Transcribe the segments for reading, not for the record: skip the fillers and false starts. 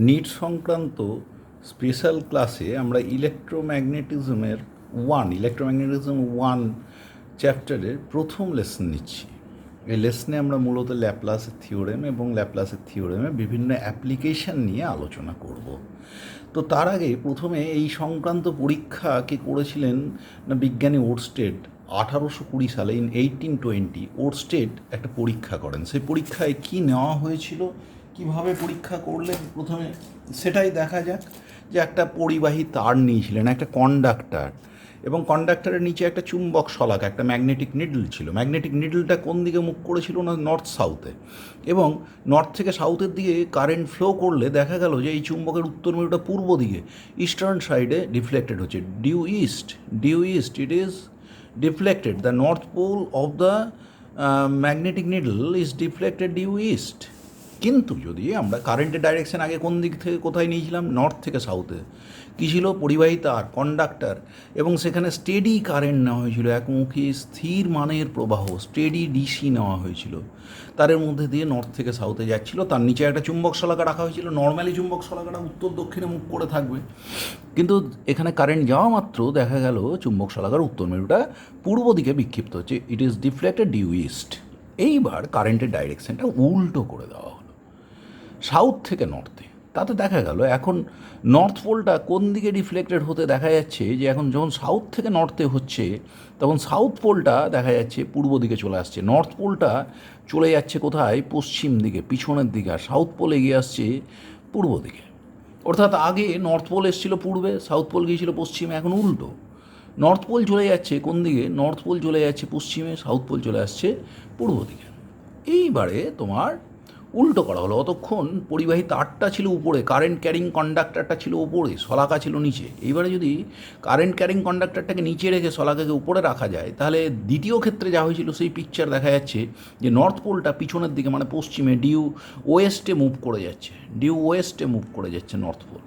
NEET সংক্রান্ত special ক্লাসে আমরা ইলেকট্রোম্যাগনেটিজম ওয়ান চ্যাপ্টারের প্রথম লেসন নিচ্ছি। এই লেসনে আমরা মূলত ল্যাপ্লাসের থিওরেম এবং ল্যাপ্লাসের থিওরেমের বিভিন্ন অ্যাপ্লিকেশান নিয়ে আলোচনা করব। তো তার আগে প্রথমে এই সংক্রান্ত পরীক্ষা কে করেছিলেন না বিজ্ঞানী ওরস্টেড 1820 সালে, ইন 1820 ওরস্টেড একটা পরীক্ষা করেন। সেই পরীক্ষায় কি নেওয়া হয়েছিল, কিভাবে পরীক্ষা করলেন প্রথমে সেটাই দেখা যাক। যে একটা পরিবাহী তার নিয়েছিলেন, একটা কন্ডাক্টার, এবং কন্ডাক্টরের নিচে একটা চুম্বক শলাকা, একটা ম্যাগনেটিক নিডল ছিল। ম্যাগনেটিক নিডলটা কোন দিকে মুখ করেছিল না নর্থ সাউথে, এবং নর্থ থেকে সাউথের দিকে কারেন্ট ফ্লো করলে দেখা গেল যে এই চুম্বকের উত্তর মেরুটা পূর্ব দিকে ইস্টার্ন সাইডে ডিফ্লেক্টেড হচ্ছে, due east it is deflected, the north pole of the magnetic needle is deflected due east. কিন্তু যদি আমরা কারেন্টের ডাইরেকশন আগে কোন দিক থেকে কোথায় নিয়েছিলাম, নর্থ থেকে সাউথে, কী ছিল পরিবাহী তার, কন্ডাক্টর, এবং সেখানে স্টেডি কারেন্ট নেওয়া হয়েছিল, একমুখী স্থির মানের প্রবাহ, স্টেডি ডিসি নেওয়া হয়েছিল, তারের মধ্যে দিয়ে নর্থ থেকে সাউথে যাচ্ছিল। তার নিচে একটা চুম্বক শলাকা রাখা হয়েছিল। নর্মালি চুম্বক শলাকাটা উত্তর দক্ষিণে মুখ করে থাকবে, কিন্তু এখানে কারেন্ট যাওয়া মাত্র দেখা গেল চুম্বক শলাকার উত্তর মেরুটা পূর্ব দিকে বিক্ষিপ্ত হচ্ছে, it is deflected due east. এইবার কারেন্টের ডাইরেকশনটা উল্টো করে দেওয়া হলো, সাউথ থেকে নর্থে। তাতে দেখা গেল এখন নর্থ পোলটা কোন দিকে ডিফ্লেক্টেড হতে দেখা যাচ্ছে, যে এখন যখন সাউথ থেকে নর্থে হচ্ছে তখন সাউথ পোলটা দেখা যাচ্ছে পূর্ব দিকে চলে আসছে, নর্থ পোলটা চলে যাচ্ছে কোথায়, পশ্চিম দিকে, পিছনের দিকে, আর সাউথ পোল এগিয়ে আসছে পূর্ব দিকে। অর্থাৎ আগে নর্থ পোল এসেছিল পূর্বে, সাউথ পোল গিয়েছিল পশ্চিমে, এখন উল্টো। নর্থ পোল চলে যাচ্ছে কোন দিকে, নর্থ পোল চলে যাচ্ছে পশ্চিমে, সাউথ পোল চলে আসছে পূর্ব দিকে। এইবারে তোমার উল্টো করা হলো। অতক্ষণ পরিবাহী তারটা ছিল উপরে, কারেন্ট ক্যারিং কন্ডাক্টরটা ছিল উপরে, শলাকা ছিল নিচে। এইবারে যদি কারেন্ট ক্যারিং কন্ডাক্টরটাকে নিচে রেখে শলাকাকে উপরে রাখা যায়, তাহলে দ্বিতীয় ক্ষেত্রে যা হয়েছিল সেই পিকচার দেখা যাচ্ছে, যে নর্থ পোলটা পিছনের দিকে মানে পশ্চিমে ডিউ ওয়েস্টে মুভ করে যাচ্ছে নর্থ পোল।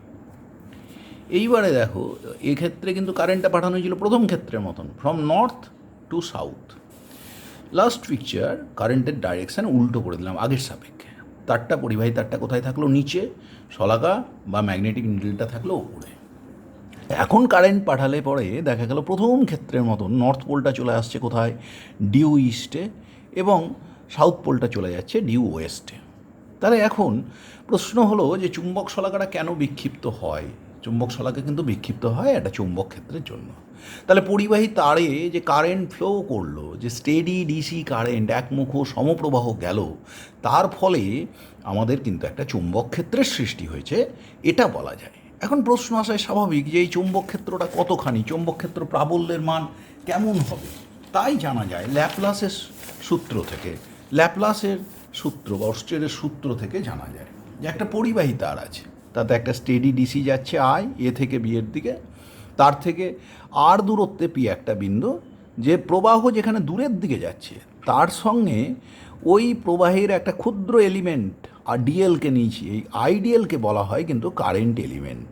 এইবারে দেখো এক্ষেত্রে কিন্তু কারেন্টটা পাঠানো হয়েছিল প্রথম ক্ষেত্রের মতন, from north two south. Last picture কারেন্টের ডাইরেকশান উল্টো করে দিলাম আগের সাপেক্ষে। তারটা পরিবাহী তারটা কোথায় থাকলো, নিচে, শলাকা বা ম্যাগনেটিক নিডলটা থাকলো উপরে। এখন কারেন্ট পাঠালে পরে দেখা গেল প্রথম ক্ষেত্রের মতন নর্থ পোলটা চলে আসছে কোথায়, ডিউ ইস্টে, এবং সাউথ পোলটা চলে যাচ্ছে ডিউ ওয়েস্টে। তাহলে এখন প্রশ্ন হলো যে চুম্বক শলাকাটা কেন বিক্ষিপ্ত হয়। চুম্বক শলাকা কিন্তু বিক্ষিপ্ত হয় একটা চুম্বক ক্ষেত্রের জন্য। তাহলে পরিবাহী তারে যে কারেন্ট ফ্লো করলো, যে স্টেডি ডিসি কারেন্ট একমুখ সমপ্রবাহ গেল, তার ফলে আমাদের কিন্তু একটা চুম্বক ক্ষেত্রের সৃষ্টি হয়েছে, এটা বলা যায়। এখন প্রশ্ন আসায় স্বাভাবিক যে এই চুম্বক ক্ষেত্রটা কতখানি, চুম্বক ক্ষেত্র প্রাবল্যের মান কেমন হবে, তাই জানা যায় ল্যাপ্লাসের সূত্র থেকে। ল্যাপ্লাসের সূত্র বা ওরস্টেডের সূত্র থেকে জানা যায় যে একটা পরিবাহী তার আছে, তাতে একটা স্টেডি ডিসি যাচ্ছে আই, এ থেকে বি এর দিকে, তার থেকে আর দূরত্বে পি একটা বিন্দু, যে প্রবাহ যেখানে দূরের দিকে যাচ্ছে তার সঙ্গে ওই প্রবাহের একটা ক্ষুদ্র এলিমেন্ট আর ডিএলকে নিয়েছি। এই আইডিএলকে বলা হয় কিন্তু কারেন্ট এলিমেন্ট,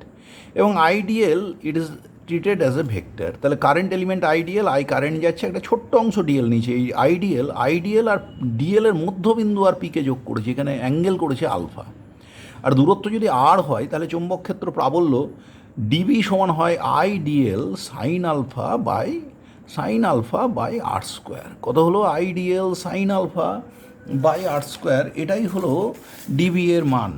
এবং IDL it is treated as a vector. তাহলে current element IDL, I current যাচ্ছে, একটা ছোট্ট অংশ ডিএল নিয়েছে। এই আইডিএল আর ডিএলের মধ্যবিন্দু আর পিকে যোগ করেছে, এখানে অ্যাঙ্গেল করেছে আলফা। আর দূরত্ব যদি আর হয় তাহলে চৌম্বক ক্ষেত্র প্রাবল্য ডিবি সমান হয় IDL sine alpha by R square. কত হলো, IDL sine alpha by R square, এটাই হলো ডিবি এর মান।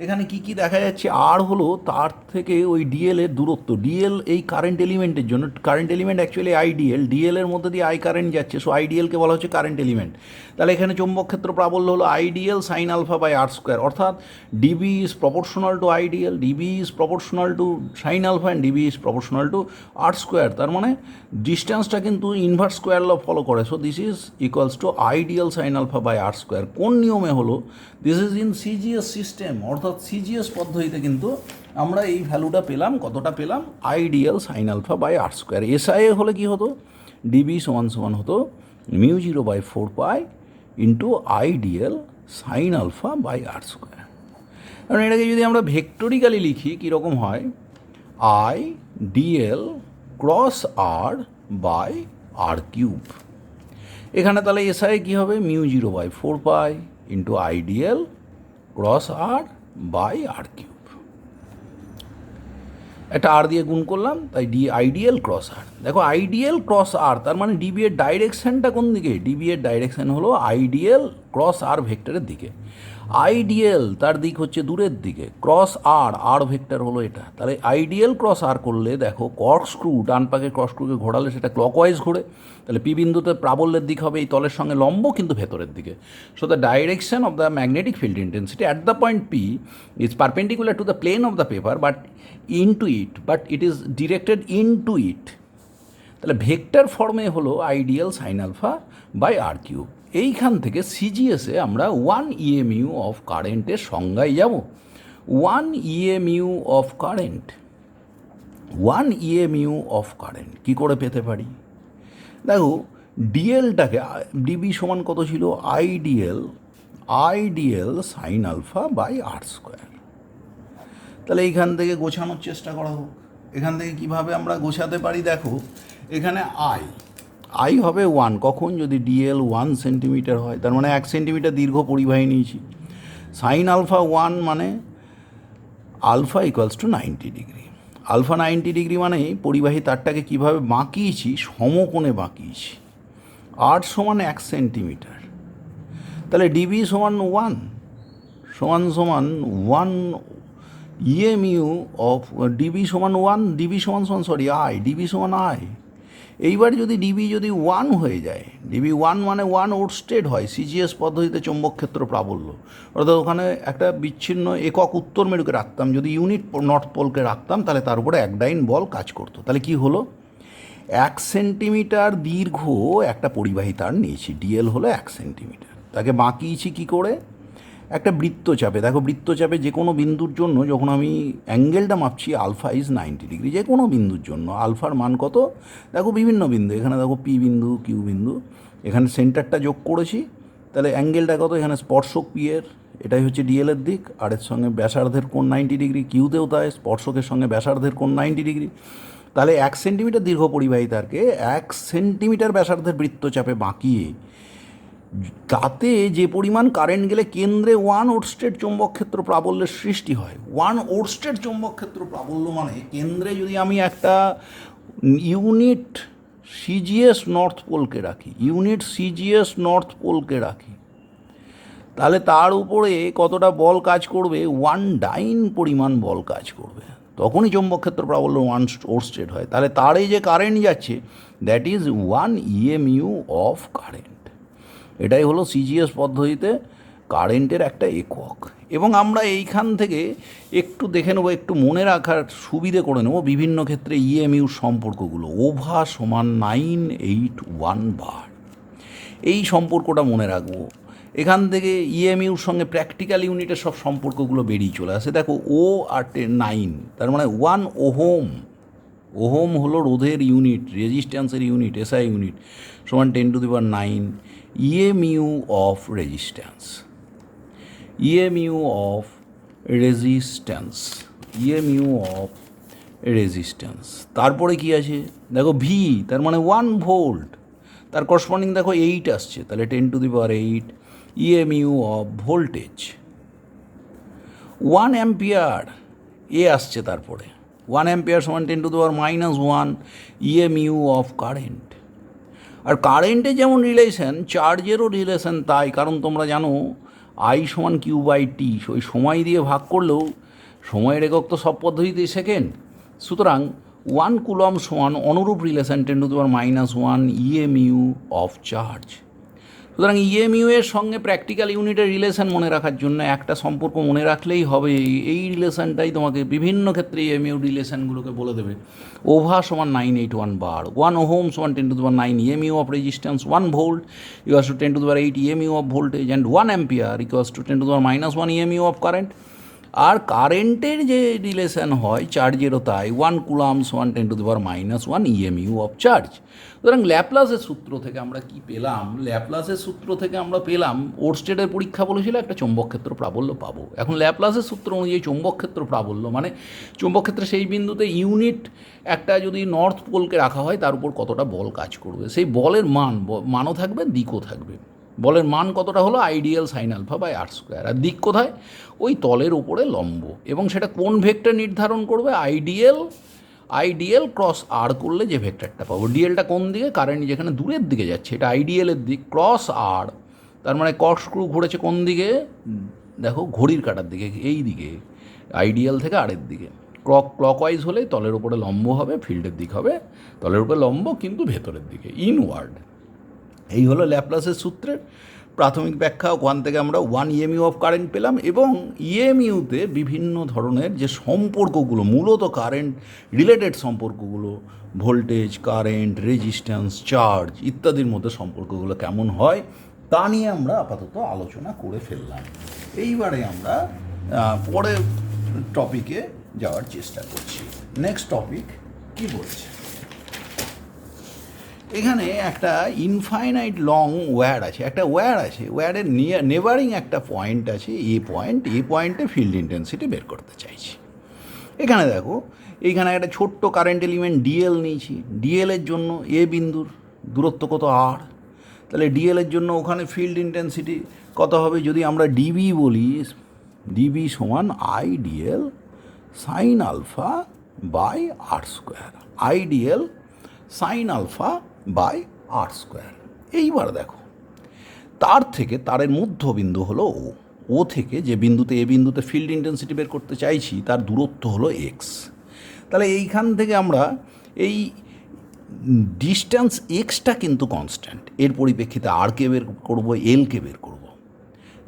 এখানে কি কি দেখা যাচ্ছে, আর হলো তার থেকে ওই ডিএল এর দূরত্ব। ডিএল এই কারেন্ট এলিমেন্টের জন্য, current element actually IDL, DL এর মধ্যে দিয়ে আই কারেন্ট যাচ্ছে, সো আইডিএলকে বলা হচ্ছে কারেন্ট এলিমেন্ট। তাহলে এখানে চৌম্বক ক্ষেত্র প্রাবল্য হলো IDL sine alpha by R square, অর্থাৎ dB is proportional to IDL, dB is proportional to sine alpha, and dB is proportional to R square. তার মানে ডিস্টেন্সটা কিন্তু ইনভার্স স্কোয়ার ল ফলো করে, so this is equals to IDL sine alpha by R square. কোন নিয়মে হলো, this is in CGS system, অর্থাৎ CGS পদ্ধতিতে কিন্তু আমরা এই ভ্যালুটা পেলাম। কতটা পেলাম, IDL sine alpha by R square. SI হলে কী হতো, ডিবি সমান হতো μ0/4 into IDL sine alpha by R square. কারণ এটাকে যদি আমরা ভেক্টরিক্যালি লিখি কীরকম হয়, I dL cross R by R cube. এখানে তাহলে এসআই কী হবে, μ0/4 into IDL cross R by R cube. একটা আর দিয়ে গুণ করলাম, তাই আইডিয়াল ক্রস আর। দেখো আইডিয়াল ক্রস আর তার মানে ডিবি এর ডাইরেকশানটা কোন দিকে? ডিবি এর ডাইরেকশান হলো আইডিয়াল ক্রস আর ভেক্টরের দিকে। আইডিয়াল তার দিক হচ্ছে দূরের দিকে, ক্রস আর আর ভেক্টর হলো এটা। তাহলে আইডিয়াল ক্রস আর করলে দেখো কর্কস্ক্রু, ডান পাকে কর্কস্ক্রুকে ঘোরালে সেটা ক্লকওয়াইজ ঘোরে, তাহলে পি বিন্দুতে প্রাবল্যের দিক হবে এই তলের সঙ্গে লম্ব কিন্তু ভেতরের দিকে। So the direction of the magnetic field intensity at the point P is perpendicular to the plane of the paper but it is directed into it. তাহলে ভেক্টর ফর্মে হলো ideal sine alpha by R cube. এইখান থেকে সিজিএসে আমরা 1 EMU of কারেন্টের সংজ্ঞায় যাব। 1 EMU of current, 1 EMU of current কী করে পেতে পারি? দেখো ডিএলটাকে, ডিবি সমান কত ছিল? Ideal sine alpha by R square. তাহলে এইখান থেকে গোছানোর চেষ্টা করা হোক। এখান থেকে কিভাবে আমরা গোছাতে পারি? দেখো এখানে আই হবে 1 কখন? যদি ডিএল 1 সেন্টিমিটার হয়, তার মানে 1 সেন্টিমিটার দীর্ঘ পরিবাহী নিয়েছি। সাইন আলফা 1 মানে alpha equals to 90 degree. Alpha 90 degree মানে পরিবাহী তারটাকে কীভাবে বাঁকিয়েছি? সমকোণে বাঁকিয়েছি। আর সমান 1 সেন্টিমিটার। তাহলে ডিবি সমান 1 ইএমইউ অফ ডিবি সমান 1, ডিবি সমান ডিবি সমান আই। এইবার যদি ডিবি যদি 1 হয়ে যায়, ডিবি 1 মানে 1 ওরস্টেড হয় সিজিএস পদ্ধতিতে চৌম্বক ক্ষেত্র প্রাবল্য, অর্থাৎ ওখানে একটা বিচ্ছিন্ন একক উত্তর মেরুকে রাখতাম, যদি ইউনিট নর্থ পোলকে রাখতাম তাহলে তার উপরে এক ডাইন বল কাজ করতো। তাহলে কি হলো? 1 সেন্টিমিটার দীর্ঘ একটা পরিবাহী তার নিয়েছি, ডিএল হলো 1 সেন্টিমিটার, তাকে বাঁকিয়েছি কী করে? একটা বৃত্তচাপে। দেখো বৃত্তচাপে যে কোনো বিন্দুর জন্য যখন আমি অ্যাঙ্গেলটা মাপছি আলফা ইজ 90 ডিগ্রি, যে কোনো বিন্দুর জন্য আলফার মান কত? দেখো বিভিন্ন বিন্দু, এখানে দেখো পি বিন্দু, কিউ বিন্দু, এখানে সেন্টারটা যোগ করেছি, তাহলে অ্যাঙ্গেলটা কত? এখানে স্পর্শক পি এর, এটাই হচ্ছে ডিএলের দিক, আর এর সঙ্গে ব্যাসার্ধের কোণ 90 ডিগ্রি, কিউতেও তাই, স্পর্শকের সঙ্গে ব্যাসার্ধের কোণ 90 ডিগ্রি। তাহলে 1 সেন্টিমিটার দীর্ঘ পরিবাহী তারকে 1 সেন্টিমিটার ব্যাসার্ধের বৃত্তচাপে বাঁকিয়ে তাতে যে পরিমাণ কারেন্ট গেলে কেন্দ্রে 1 ওরস্টেড চৌম্বক ক্ষেত্র প্রাবল্যের সৃষ্টি হয়। 1 ওরস্টেড চৌম্বক ক্ষেত্র প্রাবল্য মানে কেন্দ্রে যদি আমি একটা ইউনিট সিজিএস নর্থ পোলকে রাখি, তাহলে তার উপরে কতটা বল কাজ করবে? 1 ডাইন পরিমাণ বল কাজ করবে, তখনই চৌম্বক ক্ষেত্র প্রাবল্য 1 ওরস্টেড হয়। তাহলে তার এই যে কারেন্ট যাচ্ছে, that is 1 EMU of current. এটাই হলো সিজিএস পদ্ধতিতে কারেন্টের একটা একক। এবং আমরা এইখান থেকে একটু দেখে নেবো, একটু মনে রাখার সুবিধে করে নেবো বিভিন্ন ক্ষেত্রে ইএমইউর সম্পর্কগুলো। ওভা সমান 981 বার, এই সম্পর্কটা মনে রাখবো। এখান থেকে ইএমইউর সঙ্গে প্র্যাকটিক্যাল ইউনিটের সব সম্পর্কগুলো বেরিয়ে চলে আসে। দেখো ও আর 9, তার মানে 1 ওহম হলো রোধের ইউনিট, রেজিস্ট্যান্সের ইউনিট, এসআই ইউনিট, সমান 10⁹ ইএমইউ অফ রেজিস্ট্যান্স। তারপরে কি আছে? দেখো ভি, তার মানে 1 ভোল্ট, তার করসপন্ডিং দেখো 8 আসছে, তাহলে 10⁸ ইএমইউ অফ ভোল্টেজ। 1 অ্যাম্পিয়ার এ আসছে, তারপরে 1 অ্যাম্পিয়ার সমান 10⁻⁻1 ইএমইউ অফ কারেন্ট। আর কারেন্টে যেমন রিলেশন, চার্জেরও রিলেশন তাই, কারণ তোমরা জানো আই সমান কিউ বাই টি, ওই সময় দিয়ে ভাগ করলেও সময়ের একক তো সব পদ্ধতিতেই সেকেন্ড। সুতরাং 1 কুলম সমান অনুরূপ রিলেশন 10⁻⁻1 ইএমইউ অফ চার্জ। সুতরাং ইএমইউ এর সঙ্গে প্র্যাকটিক্যাল ইউনিটের রিলেশন মনে রাখার জন্য একটা সম্পর্ক মনে রাখলেই হবে। এই রিলেশনটাই তোমাকে বিভিন্ন ক্ষেত্রে ইএমইউ রিলেশনগুলোকে বলে দেবে। ওভা সমান 981 বার, 1 ওহম সমান 10⁹ EMU of resistance, 1 volt equals to 10⁸ EMU of voltage, and 1 ampere equals to 10⁻⁻1 EMU of current. আর কারেন্টের যে রিলেশন হয় চার্জেরও তাই, 1 কুলাম সমান 10⁻⁻1 ইএমইউ অফ চার্জ। সুতরাং ল্যাপ্লাসের সূত্র থেকে আমরা কি পেলাম? ল্যাপ্লাসের সূত্র থেকে আমরা পেলাম, ওরস্টেডের পরীক্ষা বলেছিল একটা চৌম্বক ক্ষেত্র প্রাবল্য পাবো। এখন ল্যাপ্লাসের সূত্র অনুযায়ী চৌম্বক ক্ষেত্র প্রাবল্য মানে চৌম্বক ক্ষেত্রে সেই বিন্দুতে ইউনিট একটা যদি নর্থ পোলকে রাখা হয় তার উপর কতটা বল কাজ করবে, সেই বলের মানও থাকবে, দিকও থাকবে। বলের মান কতটা হলো? Ideal sine alpha by R square. আর দিক কোথায়? ওই তলের উপরে লম্ব, এবং সেটা কোন ভেক্টর নির্ধারণ করবে? আইডিয়াল আইডিএল ক্রস আর করলে যে ভেক্টরটা পাবো, ডিএলটা কোন দিকে, কারেন্ট যেখানে দূরের দিকে যাচ্ছে এটা আইডিএলের দিক, ক্রস আর তার মানে কর্কস্ক্রু ঘুরেছে কোন দিকে, দেখো ঘড়ির কাঁটার দিকে, এই দিকে আইডিএল থেকে আরের দিকে। ক্লকওয়াইজ হলে তলের উপরে লম্ব হবে, ফিল্ডের দিক হবে তলের উপরে লম্ব কিন্তু ভেতরের দিকে, ইনওয়ার্ড। এই হলো ল্যাপ্লাসের সূত্রের প্রাথমিক ব্যাখ্যা। ওখান থেকে আমরা 1 ইএমইউ অফ কারেন্ট পেলাম এবং ইএমইউতে বিভিন্ন ধরনের যে সম্পর্কগুলো, মূলত কারেন্ট রিলেটেড সম্পর্কগুলো, ভোল্টেজ, কারেন্ট, রেজিস্ট্যান্স, চার্জ ইত্যাদির মধ্যে সম্পর্কগুলো কেমন হয় তা নিয়ে আমরা আপাতত আলোচনা করে ফেললাম। এইবারে আমরা পরের টপিকে যাওয়ার চেষ্টা করছি। নেক্সট টপিক কি বলছে, এখানে একটা ইনফাইনাইট লং ওয়্যার আছে, একটা ওয়্যার আছে, ওয়্যারের নেবারিং একটা পয়েন্ট আছে, এই পয়েন্টে ফিল্ড ইন্টেন্সিটি বের করতে চাইছি। এখানে দেখো, এইখানে একটা ছোট্ট কারেন্ট এলিমেন্ট ডিএল নিয়েছি, ডিএলের জন্য এ বিন্দুর দূরত্ব কত আর, তাহলে ডিএলের জন্য ওখানে ফিল্ড ইন্টেন্সিটি কত হবে, যদি আমরা ডিবি বলি, ডিবি সমান IDL sine alpha by R square, IDL sine alpha by R square. এইবার দেখো, তার থেকে তারের মধ্যবিন্দু হলো ও থেকে যে বিন্দুতে এ বিন্দুতে ফিল্ড ইন্টেন্সিটি বের করতে চাইছি তার দূরত্ব হলো এক্স। তাহলে এইখান থেকে আমরা এই ডিস্ট্যান্স এক্সটা কিন্তু কনস্ট্যান্ট, এর পরিপ্রেক্ষিতে আরকে বের করবো, এলকে বের করব,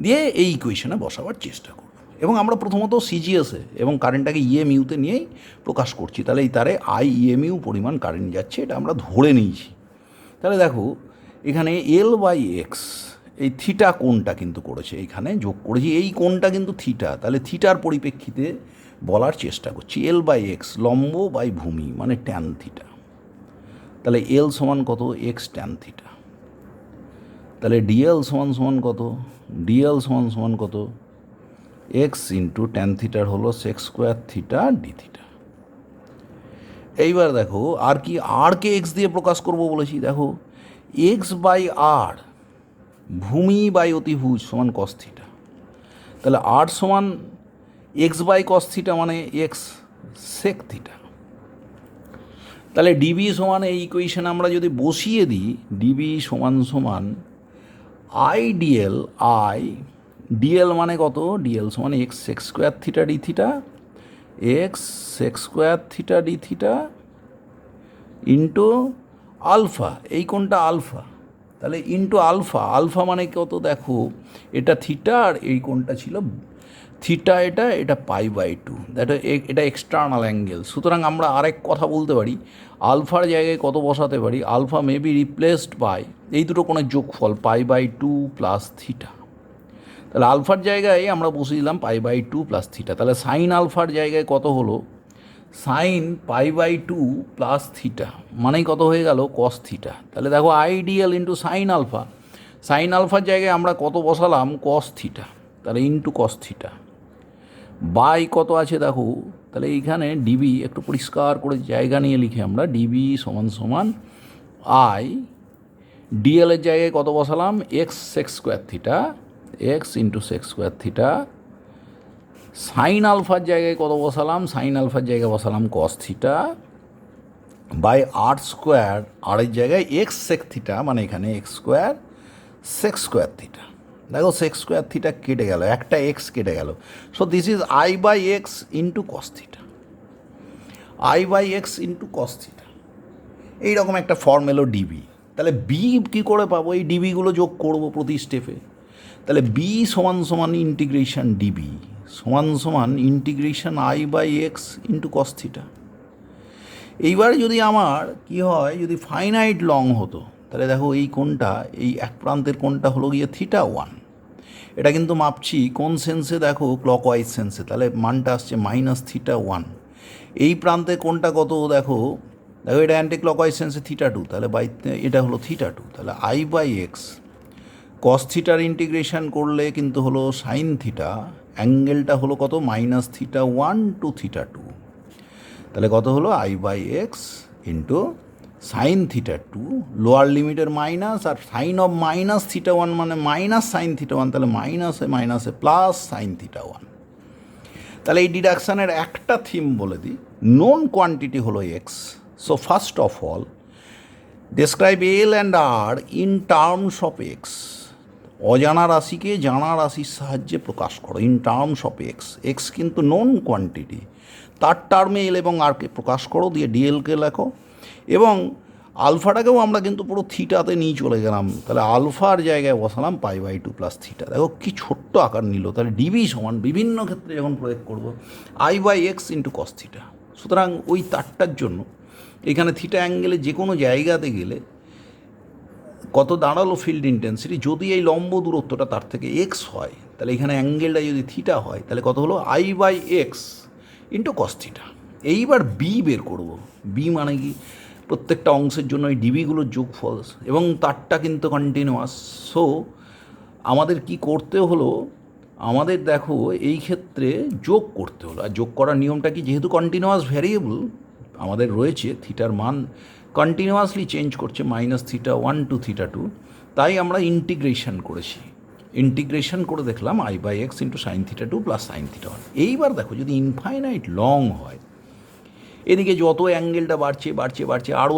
দিয়ে এই ইকুয়েশনে বসাবার চেষ্টা করব। এবং আমরা প্রথমত সিজিএসে এবং কারেন্টটাকে ইএমইউতে নিয়েই প্রকাশ করছি। তাহলে এই তারে ইএমইউ পরিমাণ কারেন্ট যাচ্ছে, এটা আমরা ধরে নিয়েছি। তাহলে দেখো, এখানে এল বাই এক্স, এই থিটা কোণটা কিন্তু করেছে, এইখানে যোগ করেছি, এই কোণটা কিন্তু থিটা। তাহলে থিটার পরিপ্রেক্ষিতে বলার চেষ্টা করছি, এল বাই এক্স লম্ব বাই ভূমি মানে ট্যান থিটা। তাহলে এল সমান কত, এক্স ট্যান থিটা। তাহলে ডিএল সমান কত, ডিএল সমান কত, এক্স ইন্টু ট্যান থিটার হলো sec square theta d theta. এইবার দেখো, আর কি, আরকে এক্স দিয়ে প্রকাশ করব বলেছি। দেখো, এক্স বাই আর ভূমি বাই অতিভুজ সমান কস থিটা। তাহলে আর সমান এক্স বাই কস থিটা মানে এক্স সেক থিটা। তাহলে ডিবি সমান, এই ইকুয়েশন আমরা যদি বসিয়ে দিই, ডিবি সমান আইডিএল আই, ডিএল মানে কত, ডিএল সমান x sec square theta d theta, x sec square theta d theta into alpha, এই কোনটা আলফা, তাহলে ইন্টু আলফা, আলফা মানে কত, দেখো এটা থিটা আর এই কোনটা ছিল থিটা, এটা পাই বাই 2, এটা এক্সটার্নাল অ্যাঙ্গেল। সুতরাং আমরা আরেক কথা বলতে পারি, আলফার জায়গায় কত বসাতে পারি, alpha may be replaced by এই দুটো কোণের যোগফল পাই বাই 2 প্লাস থিটা। তাহলে আলফার জায়গায় আমরা বসে দিলাম পাই বাই 2 প্লাস থিটা। তাহলে সাইন আলফার জায়গায় কত হলো, sine pi by 2 plus theta মানেই কত হয়ে গেল, কস থিটা। তাহলে দেখো, IDL into sine alpha, sine আলফার জায়গায় আমরা কত বসালাম, কস থিটা, তাহলে ইন্টু কস থিটা বাই কত আছে দেখো। তাহলে এইখানে ডিবি একটু পরিষ্কার করে জায়গা নিয়ে লিখে আমরা, ডিবি সমান আই, ডিএলের জায়গায় কত বসালাম, x sec square theta, x into sec square theta, sine আলফার জায়গায় কত বসালাম, সাইন আলফার জায়গায় বসালাম cos theta by R square, আরের জায়গায় এক্স সেক থিটা মানে এখানে x square sec square theta. দেখো, সেক স্কোয়ার থিটা কেটে গেল, একটা এক্স কেটে গেল। So this is I by x into cos theta, I by x into cos theta. এইরকম একটা ফর্ম এলো ডিবি। তাহলে বি কী করে পাবো, এই ডিবিগুলো যোগ করবো প্রতি স্টেপে। তাহলে বি সমান ইন্টিগ্রেশন ডিবি সমান integration I by x into cos theta. এইবার যদি আমার কি হয়, যদি ফাইনাইট লং হতো, তাহলে দেখো এই কোণটা, এই এক প্রান্তের কোণটা হলো গিয়ে থিটা 1, এটা কিন্তু মাপছি কোন সেন্সে, দেখো ক্লকওয়াইজ সেন্সে, তাহলে মানটা আসছে মাইনাস থিটা 1। এই প্রান্তে কোণটা কত, দেখো এটা অ্যান্টি ক্লকওয়াইজ সেন্সে থিটা 2, তাহলে বাই এটা হলো থিটা 2। তাহলে আই বাই এক্স কস থিটার ইন্টিগ্রেশন করলে কিন্তু হলো সাইন থিটা, অ্যাঙ্গেলটা হলো কত, মাইনাস থিটা 1 টু থিটা 2। তাহলে কত হলো, I by x into sine theta 2, lower লিমিটের মাইনাস, আর সাইন অফ মাইনাস থিটা 1 মানে মাইনাস সাইন থিটা 1, তাহলে মাইনাসে প্লাস সাইন থিটা 1। তাহলে এই ডিডাকশানের একটা থিম বলে দিই, নোন কোয়ান্টিটি হলো x. So first of all describe L and r in terms of x. অজানা রাশিকে জানা রাশির সাহায্যে প্রকাশ করো in terms of x. X কিন্তু নোন কোয়ান্টিটি, তার টার্মে এল এবং আরকে প্রকাশ করো, দিয়ে ডিএলকে লেখো। এবং আলফাটাকেও আমরা কিন্তু পুরো থিটাতে নিয়ে চলে গেলাম, তাহলে আলফার জায়গায় বসালাম π/2 প্লাস থিটা। দেখো কি ছোট্ট আকার নিল। তাহলে ডিবি সমান বিভিন্ন ক্ষেত্রে যখন প্রয়োগ করবো I/x ইন্টু কস থিটা। সুতরাং ওই তারটার জন্য এখানে থিটা অ্যাঙ্গেলে যে কোনো জায়গাতে গেলে কত দাঁড়ালো ফিল্ড ইন্টেন্সিটি, যদি এই লম্ব দূরত্বটা তার থেকে এক্স হয়, তাহলে এখানে অ্যাঙ্গেলটা যদি থিটা হয়, তাহলে কত হলো I/x ইন্টু কস থিটা। এইবার বি বের করব। বি মানে কি, প্রত্যেকটা অংশের জন্য এই ডিবিগুলোর যোগফল, এবং তারটা কিন্তু কন্টিনিউয়াস। সো আমাদের কি করতে হলো, আমাদের দেখো এই ক্ষেত্রে যোগ করতে হলো। আর যোগ করার নিয়মটা কি, যেহেতু কন্টিনিউয়াস ভ্যারিয়েবল আমাদের রয়েছে, থিটার মান কন্টিনিউয়াসলি চেঞ্জ করছে -θ1 টু θ2, তাই আমরা ইন্টিগ্রেশন করেছি। ইন্টিগ্রেশন করে দেখলাম I/x into sign θ2 plus sign θ1। এইবার দেখো যদি ইনফাইনাইট লং হয়, এদিকে যত অ্যাঙ্গেলটা বাড়ছে বাড়ছে বাড়ছে, আরও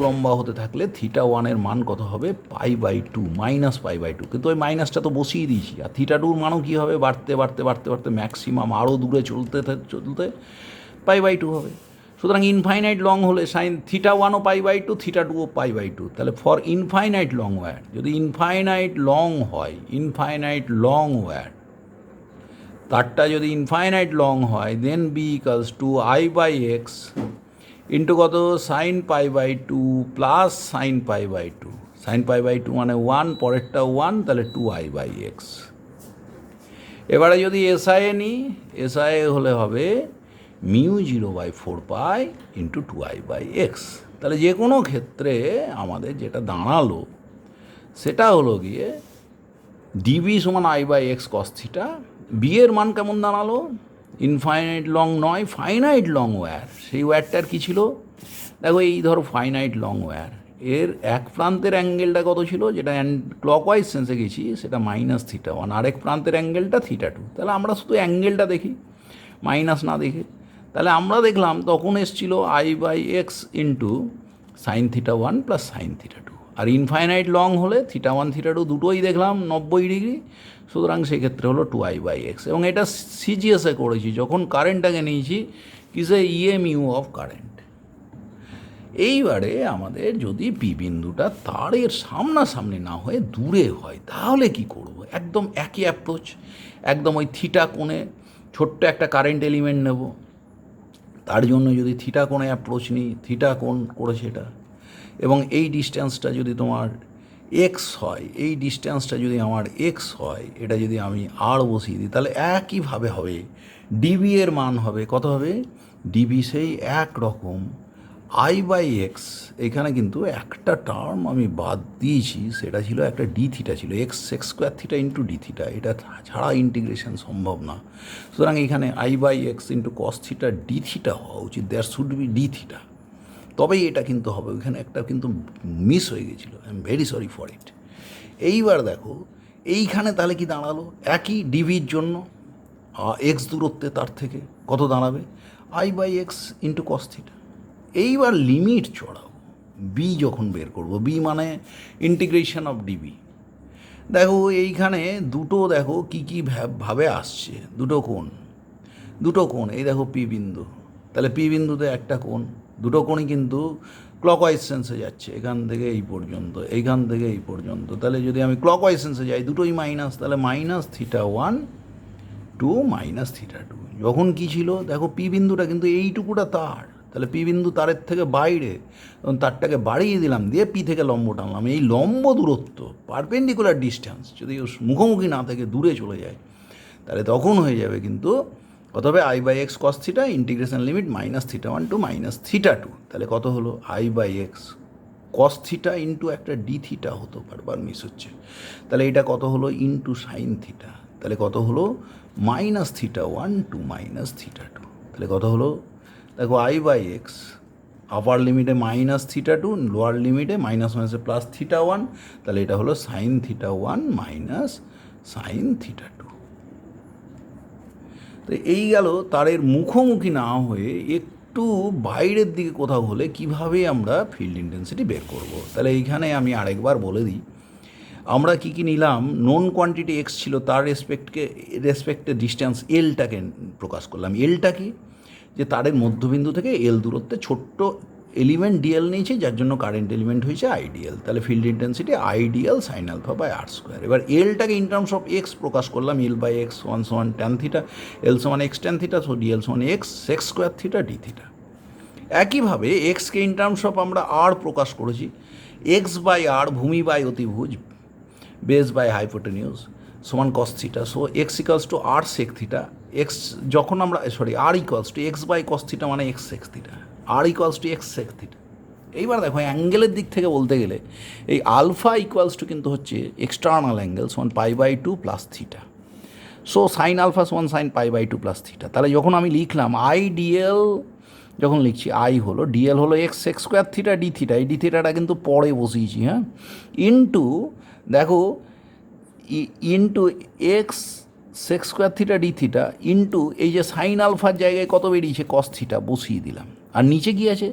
লম্বা হতে থাকলে θ1-এর মান কত হবে, π/2 -π/2। কিন্তু ওই মাইনাসটা তো বসিয়ে দিয়েছি। আর θ2-র মানও কী হবে, বাড়তে বাড়তে বাড়তে বাড়তে ম্যাক্সিমাম আরও দূরে চলতে π/2 হবে। সুতরাং ইনফাইনাইট লং হলে সাইন θ1ও π/2, θ2ও π/2। তাহলে ফর ইনফাইনাইট লং ওয়্যার, যদি ইনফাইনাইট লং হয়, ইনফাইনাইট লং ওয়্যার, তারটা যদি ইনফাইনাইট লং হয়, then B equals to I/x into কত, সাইন π/2 প্লাস সাইন π/2। সাইন π/2 মানে 1, পরেরটা 1, তাহলে 2I/x। এবারে যদি এসআই নিই, এসআই হলে হবে μ0/4π ইন্টু 2I/x। তাহলে যে কোনো ক্ষেত্রে আমাদের যেটা দাঁড়ালো সেটা হলো গিয়ে ডিবি সমান I/x cos থিটা। বি এর মান কেমন দাঁড়ালো, ইনফাইনাইট লং নয়, ফাইনাইট লং ওয়্যার। সেই ওয়্যারটার কী ছিল, দেখো এই ধরো ফাইনাইট লং ওয়্যার, এর এক প্রান্তের অ্যাঙ্গেলটা কত ছিল, যেটা ক্লকওয়াইজ সেন্সে গেছি, সেটা -θ1, আরেক প্রান্তের অ্যাঙ্গেলটা θ2। তাহলে আমরা শুধু অ্যাঙ্গেলটা দেখি, মাইনাস না দেখে। তাহলে আমরা দেখলাম তখন এসছিল I/x into sine θ1 plus sine θ2। আর ইনফাইনাইট লং হলে θ1 θ2 দুটোই দেখলাম 90 ডিগ্রি, সুতরাং সেক্ষেত্রে হলো 2I/x। এবং এটা সিজিএসে করেছি যখন কারেন্টটাকে নিয়েছি কিসে, EMU অফ কারেন্ট। এইবারে আমাদের যদি পি বিন্দুটা তারের সামনাসামনি না হয়ে দূরে হয়, তাহলে কি করব, একদম একই অ্যাপ্রোচ, একদম ওই থিটা কোণে ছোট্ট একটা কারেন্ট এলিমেন্ট নেব। তার জন্য যদি থিটা কোণে অ্যাপ্রোচ নিই, থিটা কোণ করেছে এটা, এবং এই ডিস্ট্যান্সটা যদি তোমার এক্স হয়, এই ডিস্ট্যান্সটা যদি আমার এক্স হয়, এটা যদি আমি আর বসিয়ে দিই, তাহলে একইভাবে হবে। ডিবি এর মান হবে কত হবে, ডিবি সেই এক রকম I/x। এখানে কিন্তু একটা টার্ম আমি বাদ দিয়েছি, সেটা ছিল একটা ডি থিটা ছিল, x² theta into D theta. এটা ছাড়া ইন্টিগ্রেশন সম্ভব না। সুতরাং এখানে I/x into cos theta d theta হওয়া উচিত, there should be d theta, তবেই এটা কিন্তু হবে। ওইখানে একটা কিন্তু মিস হয়ে গেছিলো, I am very sorry for it. এইবার দেখো এইখানে তাহলে কি দাঁড়ালো, একই ডিভির জন্য এক্স দূরত্বে তার থেকে কত দাঁড়াবে, I/x ইন্টু কস থিটা। এইবার লিমিট চড়াবো, বি যখন বের করব, বি মানে ইন্টিগ্রেশন অফ ডিবি। দেখো এইখানে দুটো, দেখো কী কী ভাবে আসছে, দুটো কোণ, এই দেখো পি বিন্দু, তাহলে পি বিন্দুতে একটা কোণ, দুটো কোণই কিন্তু ক্লকওয়াইজ সেন্সে যাচ্ছে, এখান থেকে এই পর্যন্ত, এইখান থেকে এই পর্যন্ত। তাহলে যদি আমি ক্লকওয়াইজ সেন্সে যাই, দুটোই মাইনাস, তাহলে -θ1 টু -θ2। যখন কী ছিল, দেখো পি বিন্দুটা কিন্তু এইটুকুটা তার, তাহলে পি বিন্দু তারের থেকে বাইরে, তখন তারটাকে বাড়িয়ে দিলাম, দিয়ে পি থেকে লম্ব টানলাম। এই লম্ব দূরত্ব, পারপেন্ডিকুলার ডিস্ট্যান্স যদি মুখোমুখি না থেকে দূরে চলে যায়, তাহলে তখন হয়ে যাবে কিন্তু কত হবে, I/x cos theta integration limit -θ1 to -θ2। তাহলে কত হলো, I/x cos থিটা ইন্টু একটা ডি থিটা হতো, বারবার মিস হচ্ছে। তাহলে এটা কত হলো, ইন্টু সাইন থিটা। তাহলে কত হলো, -θ1 টু -θ2। তাহলে কত হলো, দেখো I/x আপার লিমিটে -θ2, লোয়ার লিমিটে মাইনাসে প্লাস θ1, তাহলে এটা হলো সাইন θ1 মাইনাস সাইন θ2। তো এই গেল তারের মুখোমুখি না হয়ে একটু বাইরের দিকে কোথাও হলে কিভাবে আমরা ফিল্ড ইন্টেন্সিটি বের করব। তাহলে এইখানে আমি আরেকবার বলে দিই, আমরা কী কী নিলাম, নোন কোয়ান্টিটি এক্স ছিল, তার রেসপেক্টে ডিস্ট্যান্স এলটাকে প্রকাশ করলাম। এলটা কি, যে তারের মধ্যবিন্দু থেকে এল দূরত্বে ছোট্ট এলিমেন্ট ডিএল নিয়েছে, যার জন্য কারেন্ট এলিমেন্ট হয়েছে আইডিএল। তাহলে field intensity IDL sine alpha by R square. এবার এলটাকে ইন টার্মস অফ এক্স প্রকাশ করলাম, এল বাই এক্স ওয়ান সমান ট্যান থিটা, এল সমান x tan theta, so dL সমান x sec square theta d theta. একইভাবে এক্সকে ইন টার্মস অফ আমরা আর প্রকাশ করেছি, এক্স বাই আর ভূমি বাই অতিভুজ বেস বাই হাইপোটেনিউজ সমান cos theta, so x equals to R sec theta. X যখন আমরা R equals to x by cos theta মানে x sec theta, R equals to x sec theta. এইবার দেখো অ্যাঙ্গেলের দিক থেকে বলতে গেলে এই আলফা ইকুয়ালস টু কিন্তু হচ্ছে এক্সটার্নাল অ্যাঙ্গেল সমান pi by two plus theta, so sine alpha সমান sine pi by two plus theta. তাহলে যখন আমি লিখলাম আইডিএল, যখন লিখছি আই হলো ডিএল হলো x sec square theta d theta, এই ডি থিটাটা কিন্তু পরে বসিয়েছি, হ্যাঁ, ইন্টু দেখো into x sec square theta d theta into এই যে সাইন আলফার জায়গায় কত বেরিয়েছে কস থিটা বসিয়ে দিলাম, আর নিচে কী আছে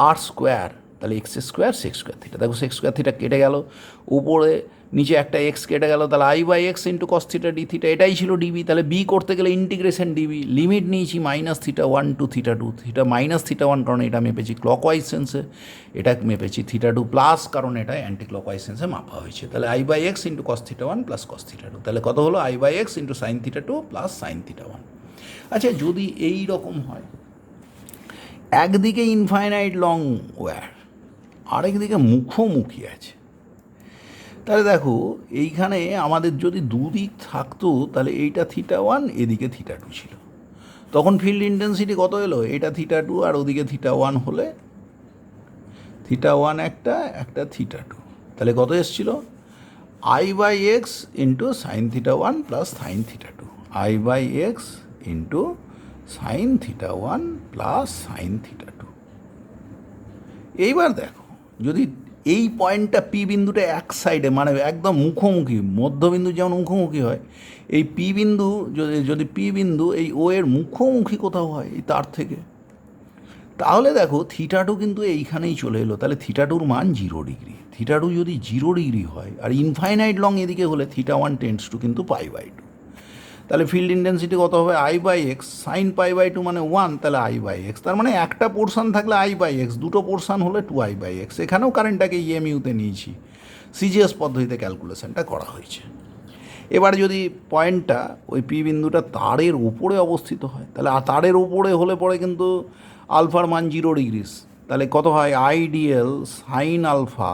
আর স্কোয়ার, তাহলে x square sec square theta. দেখো সেক্স স্কোয়ার থিটা কেটে গেল, উপরে নিচে একটা এক্স কেটে গেল, তাহলে I by x into cos theta d theta, এটাই ছিল ডিবি। তাহলে বি করতে গেলে ইন্টিগ্রেশন ডিবি, লিমিট নিয়েছি minus theta one to theta two, theta minus theta one কারণ এটা মেপেছি ক্লকওয়াইজ সেন্সে, এটা মেপেছি থিটা টু প্লাস কারণ এটা অ্যান্টি ক্লকওয়াইজ সেন্সে মাপা হয়েছে। তাহলে I by x into cos theta one plus cos theta two, তাহলে কত হলো I by x into sine theta two plus sine theta one. আচ্ছা, যদি এই রকম হয়, একদিকে ইনফাইনাইট লং ওয়্যার, আরেকদিকে মুখোমুখি আছে, তাহলে দেখো এইখানে আমাদের যদি দুদিক থাকতো তাহলে এইটা থিটা ওয়ান এদিকে থিটা টু ছিল, তখন ফিল্ড ইন্টেন্সিটি কত এলো, এটা থিটা টু আর ওদিকে থিটা ওয়ান হলে থিটা ওয়ান একটা থিটা টু, তাহলে কত এসছিল I by x into sine theta one plus sine theta two, I by x into sine theta one plus sine theta two. এইবার দেখো যদি এই পয়েন্টটা পি বিন্দুটা এক সাইডে মানে একদম মুখোমুখি, মধ্যবিন্দু যেমন মুখোমুখি হয়, এই পি বিন্দু যদি পি বিন্দু এই ও এর মুখোমুখি কোথাও হয় এই তার থেকে, তাহলে দেখো থিটা টু কিন্তু এইখানেই চলে এলো, তাহলে থিটা টুর মান 0 ডিগ্রি। থিটা টু যদি 0 ডিগ্রি হয় আর ইনফাইনাইট লং এদিকে হলে থিটা ওয়ান টেন্ডস টু কিন্তু পাই বাই টু, তাহলে ফিল্ড ইন্টেন্সিটি কত হবে I by x sine pi by two মানে 1, তাহলে আই বাই এক্স, তার মানে একটা পোর্শন থাকলে আই বাই এক্স, দুটো পোর্শন হলে 2i বাই এক্স। এখানেও কারেন্টটাকে ইএমইউতে নিয়েছি, সিজিএস পদ্ধতিতে ক্যালকুলেশনটা করা হয়েছে। এবার যদি পয়েন্টটা ওই পি বিন্দুটা তারের উপরে অবস্থিত হয়, তাহলে তারের উপরে হলে পরে কিন্তু আলফার মান 0 ডিগ্রিস, তাহলে কত হয় IDL sine alpha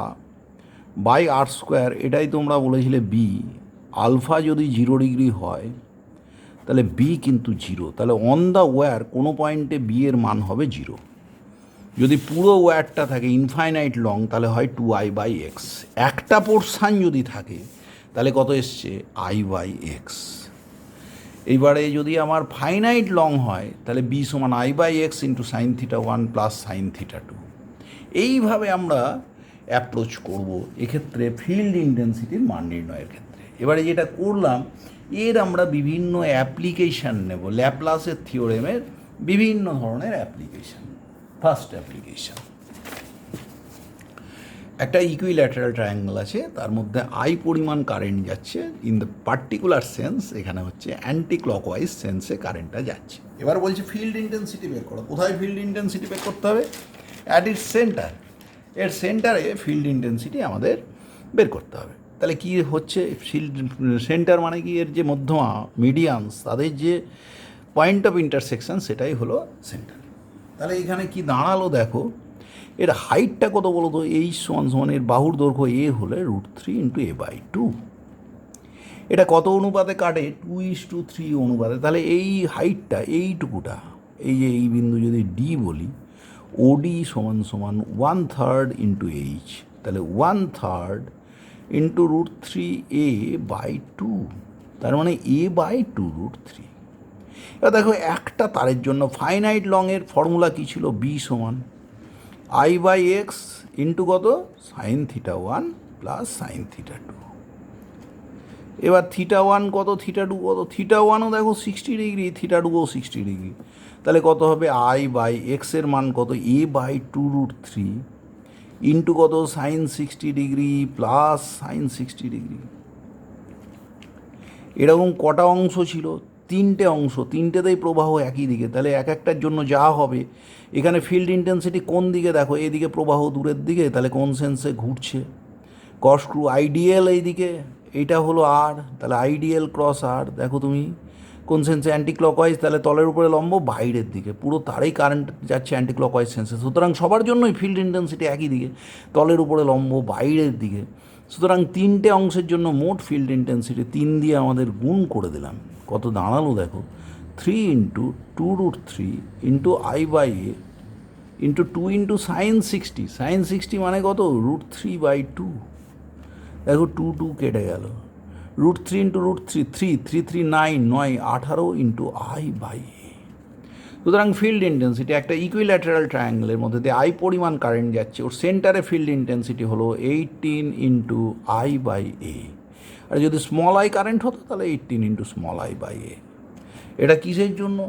by R square, এটাই তোমরা বলেছিলে বি, আলফা যদি 0 ডিগ্রি হয় তাহলে বি কিন্তু 0, তাহলে অন দ্য ওয়্যার কোনো পয়েন্টে বি এর মান হবে 0। যদি পুরো ওয়্যারটা থাকে ইনফাইনাইট লং তাহলে হয় 2i বাই এক্স, একটা পোর্শান যদি থাকে তাহলে কত এসছে আই বাই এক্স। এইবারে যদি আমার ফাইনাইট লং হয় তাহলে বি সমান I by x into sine theta one plus sine theta two. এইভাবে আমরা অ্যাপ্রোচ করব এক্ষেত্রে ফিল্ড ইন্টেন্সিটির মান নির্ণয়ের ক্ষেত্রে। এবারে যেটা করলাম এর আমরা বিভিন্ন অ্যাপ্লিকেশান নেব, ল্যাপ্লাসের থিওরেমের বিভিন্ন ধরনের অ্যাপ্লিকেশান। ফার্স্ট অ্যাপ্লিকেশান, একটা ইকুইল্যাটারাল ট্রায়াঙ্গেল আছে, তার মধ্যে আই পরিমাণ কারেন্ট যাচ্ছে, ইন দ্য পার্টিকুলার সেন্স এখানে হচ্ছে অ্যান্টি ক্লকওয়াইজ সেন্সে কারেন্টটা যাচ্ছে। এবার বলছি ফিল্ড ইন্টেন্সিটি বের করো। কোথায় ফিল্ড ইন্টেন্সিটি বের করতে হবে? অ্যাট ইটস সেন্টার, এর সেন্টারে ফিল্ড ইন্টেন্সিটি আমাদের বের করতে হবে। তাহলে কি হচ্ছে ফিল্ড সেন্টার মানে কি, এর যে মধ্যমা মিডিয়ানস তাদের যে পয়েন্ট অফ ইন্টারসেকশন সেটাই হলো সেন্টার। তাহলে এখানে কি দাঁড়ালো দেখো, এর হাইটটা কত বলো তো, এই সমান এর বাহুর দৈর্ঘ্য এ হলে √3 ইন্টু এ বাই টু। এটা কত অনুপাতে কাটে? 2:3 অনুপাতে। তাহলে এই হাইটটা এইটুকুটা, এই যে এই বিন্দু যদি ডি বলি, ওডি সমান 1/3 ইন্টু এইচ, তাহলে 1/3 ইন্টু √3 এ বাই টু, তার মানে এ বাই টু √3। এবার দেখো একটা তারের জন্য ফাইনাইট লংয়ের ফর্মুলা কী ছিল? বি সমান আই বাই এক্স ইন্টু কত sine theta one plus sine theta two. এবার থিটা ওয়ান কত, থিটা টু কত, থিটা ওয়ানও দেখো 60 ডিগ্রি, থিটা টুও 60 ডিগ্রি, তাহলে কত হবে আই বাই এক্সের মান কত এ বাই 2√3 ইন্টু কত sine 60 degree plus sine 60 degree. এরকম কটা অংশ ছিল, 3টে অংশ, 3টেতেই প্রবাহ একই দিকে, তাহলে এক একটার জন্য যা হবে এখানে ফিল্ড ইন্টেন্সিটি কোন দিকে দেখো, এদিকে প্রবাহ দূরের দিকে, তাহলে কোন সেন্সে ঘুরছে, কস স্ক্রু আইডিয়াল এইদিকে, এইটা হলো আর, তাহলে আইডিয়াল ক্রস আর, দেখো তুমি কোন সেন্সে অ্যান্টি ক্লকওয়াইজ, তাহলে তলের উপরে লম্ব বাইরের দিকে, পুরো তারই কারেন্ট যাচ্ছে অ্যান্টি ক্লকওয়াইজ সেন্সে, সুতরাং সবার জন্যই ফিল্ড ইন্টেন্সিটি একই দিকে, তলের উপরে লম্ব বাইরের দিকে। সুতরাং 3টে অংশের জন্য মোট ফিল্ড ইন্টেন্সিটি 3 দিয়ে আমাদের গুণ করে দিলাম, কত দাঁড়ালো দেখো 3 into 2√3 into I by a into 2 into sine 60, sine 60 মানে কত √3/2, দেখো 2 কেটে গেল, √3 into √3 3, 3 3 9, 9 18 into I by a. সুতরাং ফিল্ড ইন্টেন্সিটি একটা ইকুইল্যাটারাল ট্রায়াঙ্গেলের মধ্যে দিয়ে আই পরিমাণ কারেন্ট যাচ্ছে, ওর সেন্টারে ফিল্ড ইন্টেন্সিটি হলো 18 ইন্টু আই বাই এ, আর যদি স্মল আই কারেন্ট হতো তাহলে 18 ইন্টু স্মল আই বাই এ। এটা কিসের জন্য,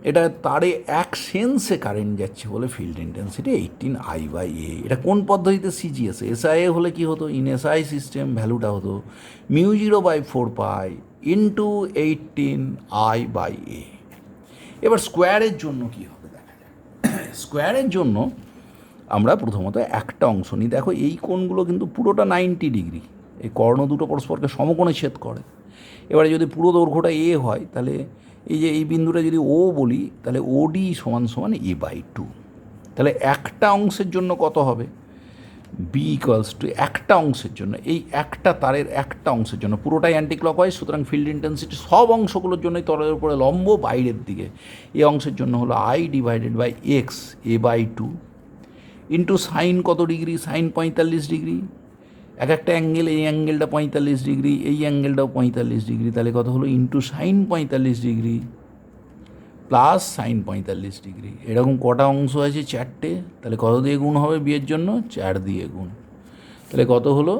এটা তারে এক সেন্সে কারেন্ট যাচ্ছে বলে ফিল্ড ইন্টেন্সিটি 18 আই বাই এ। এটা কোন পদ্ধতিতে সিজিএস, এসআইএ হলে কি হতো, ইন এসআই সিস্টেম ভ্যালুটা হতো μ0/4 ইন্টু 18 আই বাই এ। এবার স্কোয়ারের জন্য কি হবে দেখা যায়, স্কোয়ারের জন্য আমরা প্রথমত একটা অংশ নিই, দেখো এই কোণগুলো কিন্তু পুরোটা 90 ডিগ্রি, এই কর্ণ দুটো পরস্পরকে সমকোণে ছেদ করে। এবারে যদি পুরো দৈর্ঘ্যটা এ হয় তাহলে এই যে এই বিন্দুটা যদি ও বলি তাহলে ওডি সমান সমান a/2, তাহলে একটা অংশের জন্য কত হবে বি ইকুয়ালস টু, একটা অংশের জন্য, এই একটা তারের একটা অংশের জন্য পুরোটাই অ্যান্টি ক্লকওয়াইজ, সুতরাং ফিল্ড ইন্টেন্সিটি সব অংশগুলোর জন্যই তলের উপরে লম্ব বাইরের দিকে, এই অংশের জন্য হলো I divided by x a/2 into sine কত ডিগ্রি, সাইন 45 ডিগ্রি, এক একটা অ্যাঙ্গেল, এই অ্যাঙ্গেলটা 45 ডিগ্রি, এই অ্যাঙ্গেলটাও 45 ডিগ্রি, তাহলে কত হলো into sign 45 degree plus sign 45 degree. এরকম কটা অংশ আছে, 4টে, তাহলে কত দিয়ে গুণ হবে বিয়ের জন্য, 4 দিয়ে গুণ, তাহলে কত হলো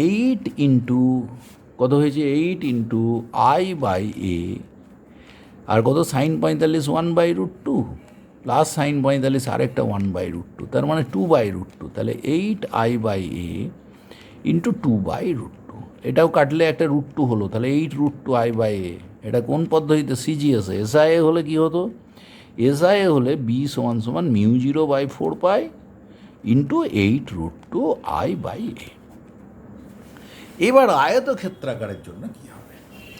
8 ইন্টু কত হয়েছে 8 ইন্টু আই বাই এ, আর কত সাইন 45 1/√2 প্লাস সাইন 45 আরেকটা 1/√2, তার মানে 2/√2, তাহলে 8 আই বাই এ ইন্টু 2/√2, এটাও কাটলে একটা √2 হলো, তাহলে 8√2 আই বাই এ। এটা কোন পদ্ধতিতে, সিজিএসে। এসআইএ হলে কি হতো, এসআইএ হলে বি সমান সমান μ0/4 ইন্টু 8√2 আই বাই এ। এবার আয়তক্ষেত্রাকারের জন্য কি হবে,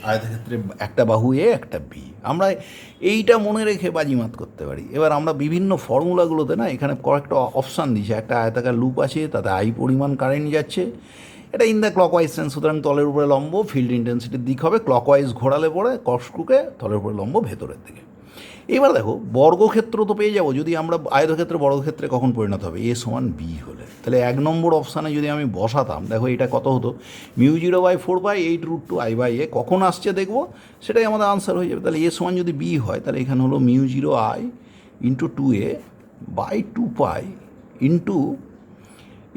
আয়তক্ষেত্রে একটা বাহু এ একটা বি, আমরা এইটা মনে রেখে বাজিমাত করতে পারি। এবার আমরা বিভিন্ন ফর্মুলাগুলোতে না এখানে কয়েকটা অপশান দিয়েছে, একটা আয়তাকার লুপ আছে, তাতে আই পরিমাণ কারেন্ট যাচ্ছে, এটা ইন দ্য ক্লকওয়াইজ সেন্স, সুতরাং তলের উপরে লম্ব, ফিল্ড ইন্টেন্সিটির দিক হবে ক্লকওয়াইজ ঘোরালে পরে কস স্ক্রুকে তলের উপরে লম্ব ভেতরের দিকে। এবার দেখো বর্গক্ষেত্র তো পেয়ে যাবো, যদি আমরা আয়তক্ষেত্রে বর্গক্ষেত্রে কখন পরিণত হবে, এ সমান বি হলে, তাহলে 1 নম্বর অপশানে যদি আমি বসাতাম, দেখো এটা কত হতো μ0/4 8√2 আই বাই এ, কখন আসছে দেখবো, সেটাই আমাদের আনসার হয়ে যাবে। তাহলে এ সমান যদি বি হয় তাহলে এখানে হলো μ0I into 2a/2π into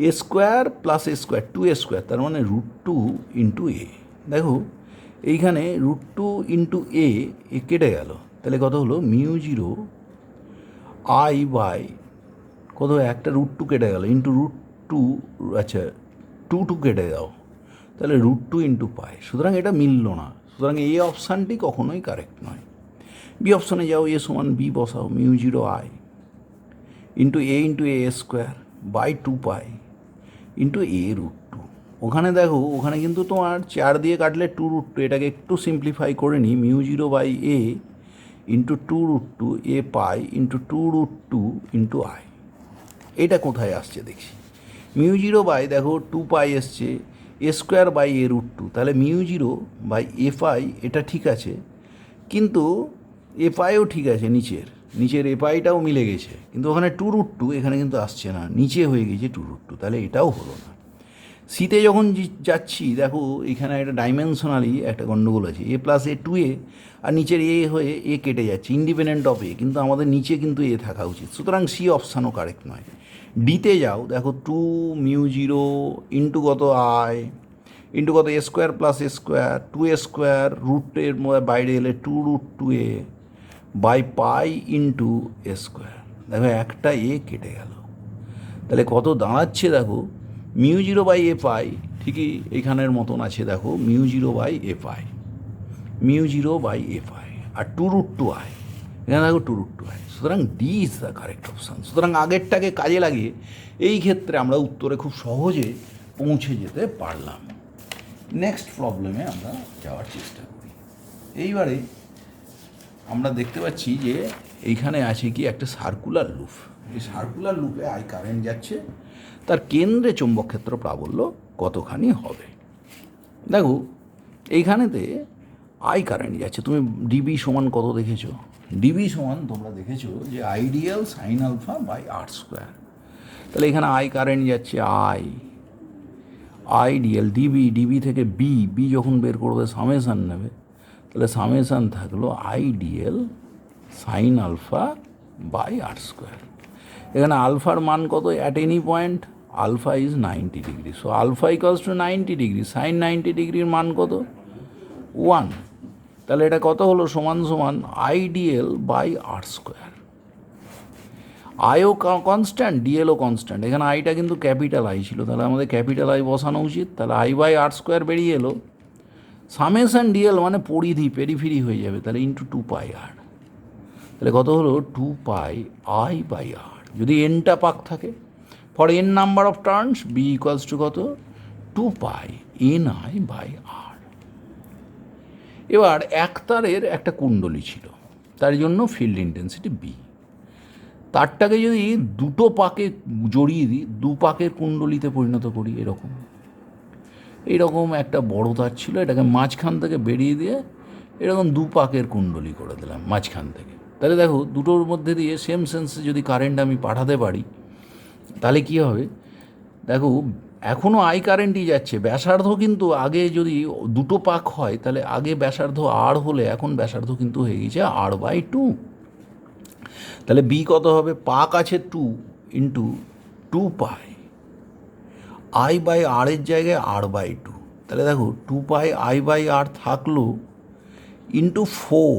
a square plus a square 2a², তার মানে √2 ইন্টু এ। দেখো এইখানে √2 ইন্টু এ কেটে গেল, তাহলে কত হলো μ0I বাই কত, একটা √2 কেটে গেল ইন্টু √2, আচ্ছা 2 কেটে দাও, তাহলে √2 ইন্টু পাই, সুতরাং এটা মিলল না, সুতরাং এই অপশানটি কখনোই কারেক্ট নয়। বি অপশানে যাও, এ সমান বি বসাও, μ0I into a² by 2π into a√2, ওখানে দেখো ওখানে কিন্তু তোমার 4 দিয়ে কাটলে 2√2, এটাকে একটু সিম্পলিফাই করে নিই, μ0/a into 2√2 a pi into 2√2 into I, এটা কোথায় আসছে দেখি, μ0 দেখো 2π এসছে, a²/a√2, তাহলে μ0/a এটা ঠিক আছে, কিন্তু a ঠিক আছে, নিচের এপাইটাও মিলে গেছে, কিন্তু ওখানে 2√2, এখানে কিন্তু আসছে না, নিচে হয়ে গেছে 2√2, তাহলে এটাও হলো না। সিতে যখন যাচ্ছি দেখো এখানে একটা ডাইমেনশনালি একটা গণ্ডগোল আছে, a+a 2a, আর নিচের এ হয়ে এ কেটে যাচ্ছে ইন্ডিপেন্ডেন্ট অফ এ, কিন্তু আমাদের নিচে কিন্তু এ থাকা উচিত, সুতরাং সি অপশানও কারেক্ট নয়। ডিতে যাও, দেখো 2 μ0 ইন্টু কত আই ইন্টু কত a square plus a square, 2a square রুটের বাইরে এলে 2√2a by pi into a square. দেখো একটা এ কেটে গেল, তাহলে কত দাঁড়াচ্ছে দেখো, μ0/a পাই ঠিকই এইখানের মতন আছে, দেখো μ0/a পাই, μ0/a পাই আর 2√2i, এখানে দেখো 2√2i। সুতরাং D is the correct option. সুতরাং আগেরটাকে কাজে লাগিয়ে এই ক্ষেত্রে আমরা উত্তরে খুব সহজে পৌঁছে যেতে পারলাম। নেক্সট প্রবলেমে আমরা যাওয়ার চেষ্টা করি। এইবারে আমরা দেখতে পাচ্ছি যে এইখানে আছে কি একটা সার্কুলার লুপ। এই সার্কুলার লুপে আই কারেন্ট যাচ্ছে, তার কেন্দ্রে চৌম্বক ক্ষেত্র প্রাবল্য কতখানি হবে। দেখো এইখানেতে আই কারেন্ট যাচ্ছে, তুমি ডিবি সমান কত দেখেছো? ডিবি সমান তোমরা দেখেছো যে I d l sine alpha by R square. তাহলে এখানে আই কারেন্ট যাচ্ছে আইডিয়াল ডিবি থেকে বি যখন বের করবে সামেশান নেবে, তাহলে সামেশান থাকলো I d l sine alpha by R square. এখানে আলফার মান কত at any point? Alpha is 90 degree, so alpha equals to 90 degree, sine 90 ডিগ্রির মান কত? 1। তাহলে এটা কত হলো? সমান আইডিয়াল বাই আর স্কোয়ার। আইও কনস্ট্যান্ট, ডিএলও কনস্ট্যান্ট। এখানে আইটা কিন্তু ক্যাপিটাল আই ছিল, তাহলে আমাদের ক্যাপিটাল আই বসানো উচিত। তাহলে আই বাই আর স্কোয়ার বেরিয়ে এলো, সামেশান ডিএল মানে পরিধি পেরিফেরি হয়ে যাবে, তাহলে ইন্টু 2πr। তাহলে কত হলো? 2πi/r। যদি এনটা পাক থাকে, for n number of turns B equals to কত? 2πni/r। এবার এক তারের একটা কুণ্ডলী ছিল, তার জন্য ফিল্ড ইন্টেন্সিটি বি। তারটাকে যদি দুটো পাকে জড়িয়ে দিই, দু পাকের কুণ্ডলিতে পরিণত করি, এইরকম একটা বড় তার ছিল, এটাকে মাঝখান থেকে বেরিয়ে দিয়ে এরকম দু পাকের কুণ্ডলী করে দিলাম মাঝখান থেকে। তাহলে দেখো দুটোর মধ্যে দিয়ে সেম সেন্সে যদি কারেন্ট আমি পাঠাতে পারি, তাহলে কী হবে? দেখো এখনও আই কারেন্টই যাচ্ছে, ব্যাসার্ধ কিন্তু আগে যদি দুটো পাক হয় তাহলে আগে ব্যাসার্ধ আর হলে এখন ব্যাসার্ধ কিন্তু হয়ে গেছে r/2। তাহলে বি কত হবে? পাক আছে 2 ইন্টু 2π, i/r এর জায়গায় r/2। তাহলে দেখো 2πi/r থাকলো ইন্টু 4,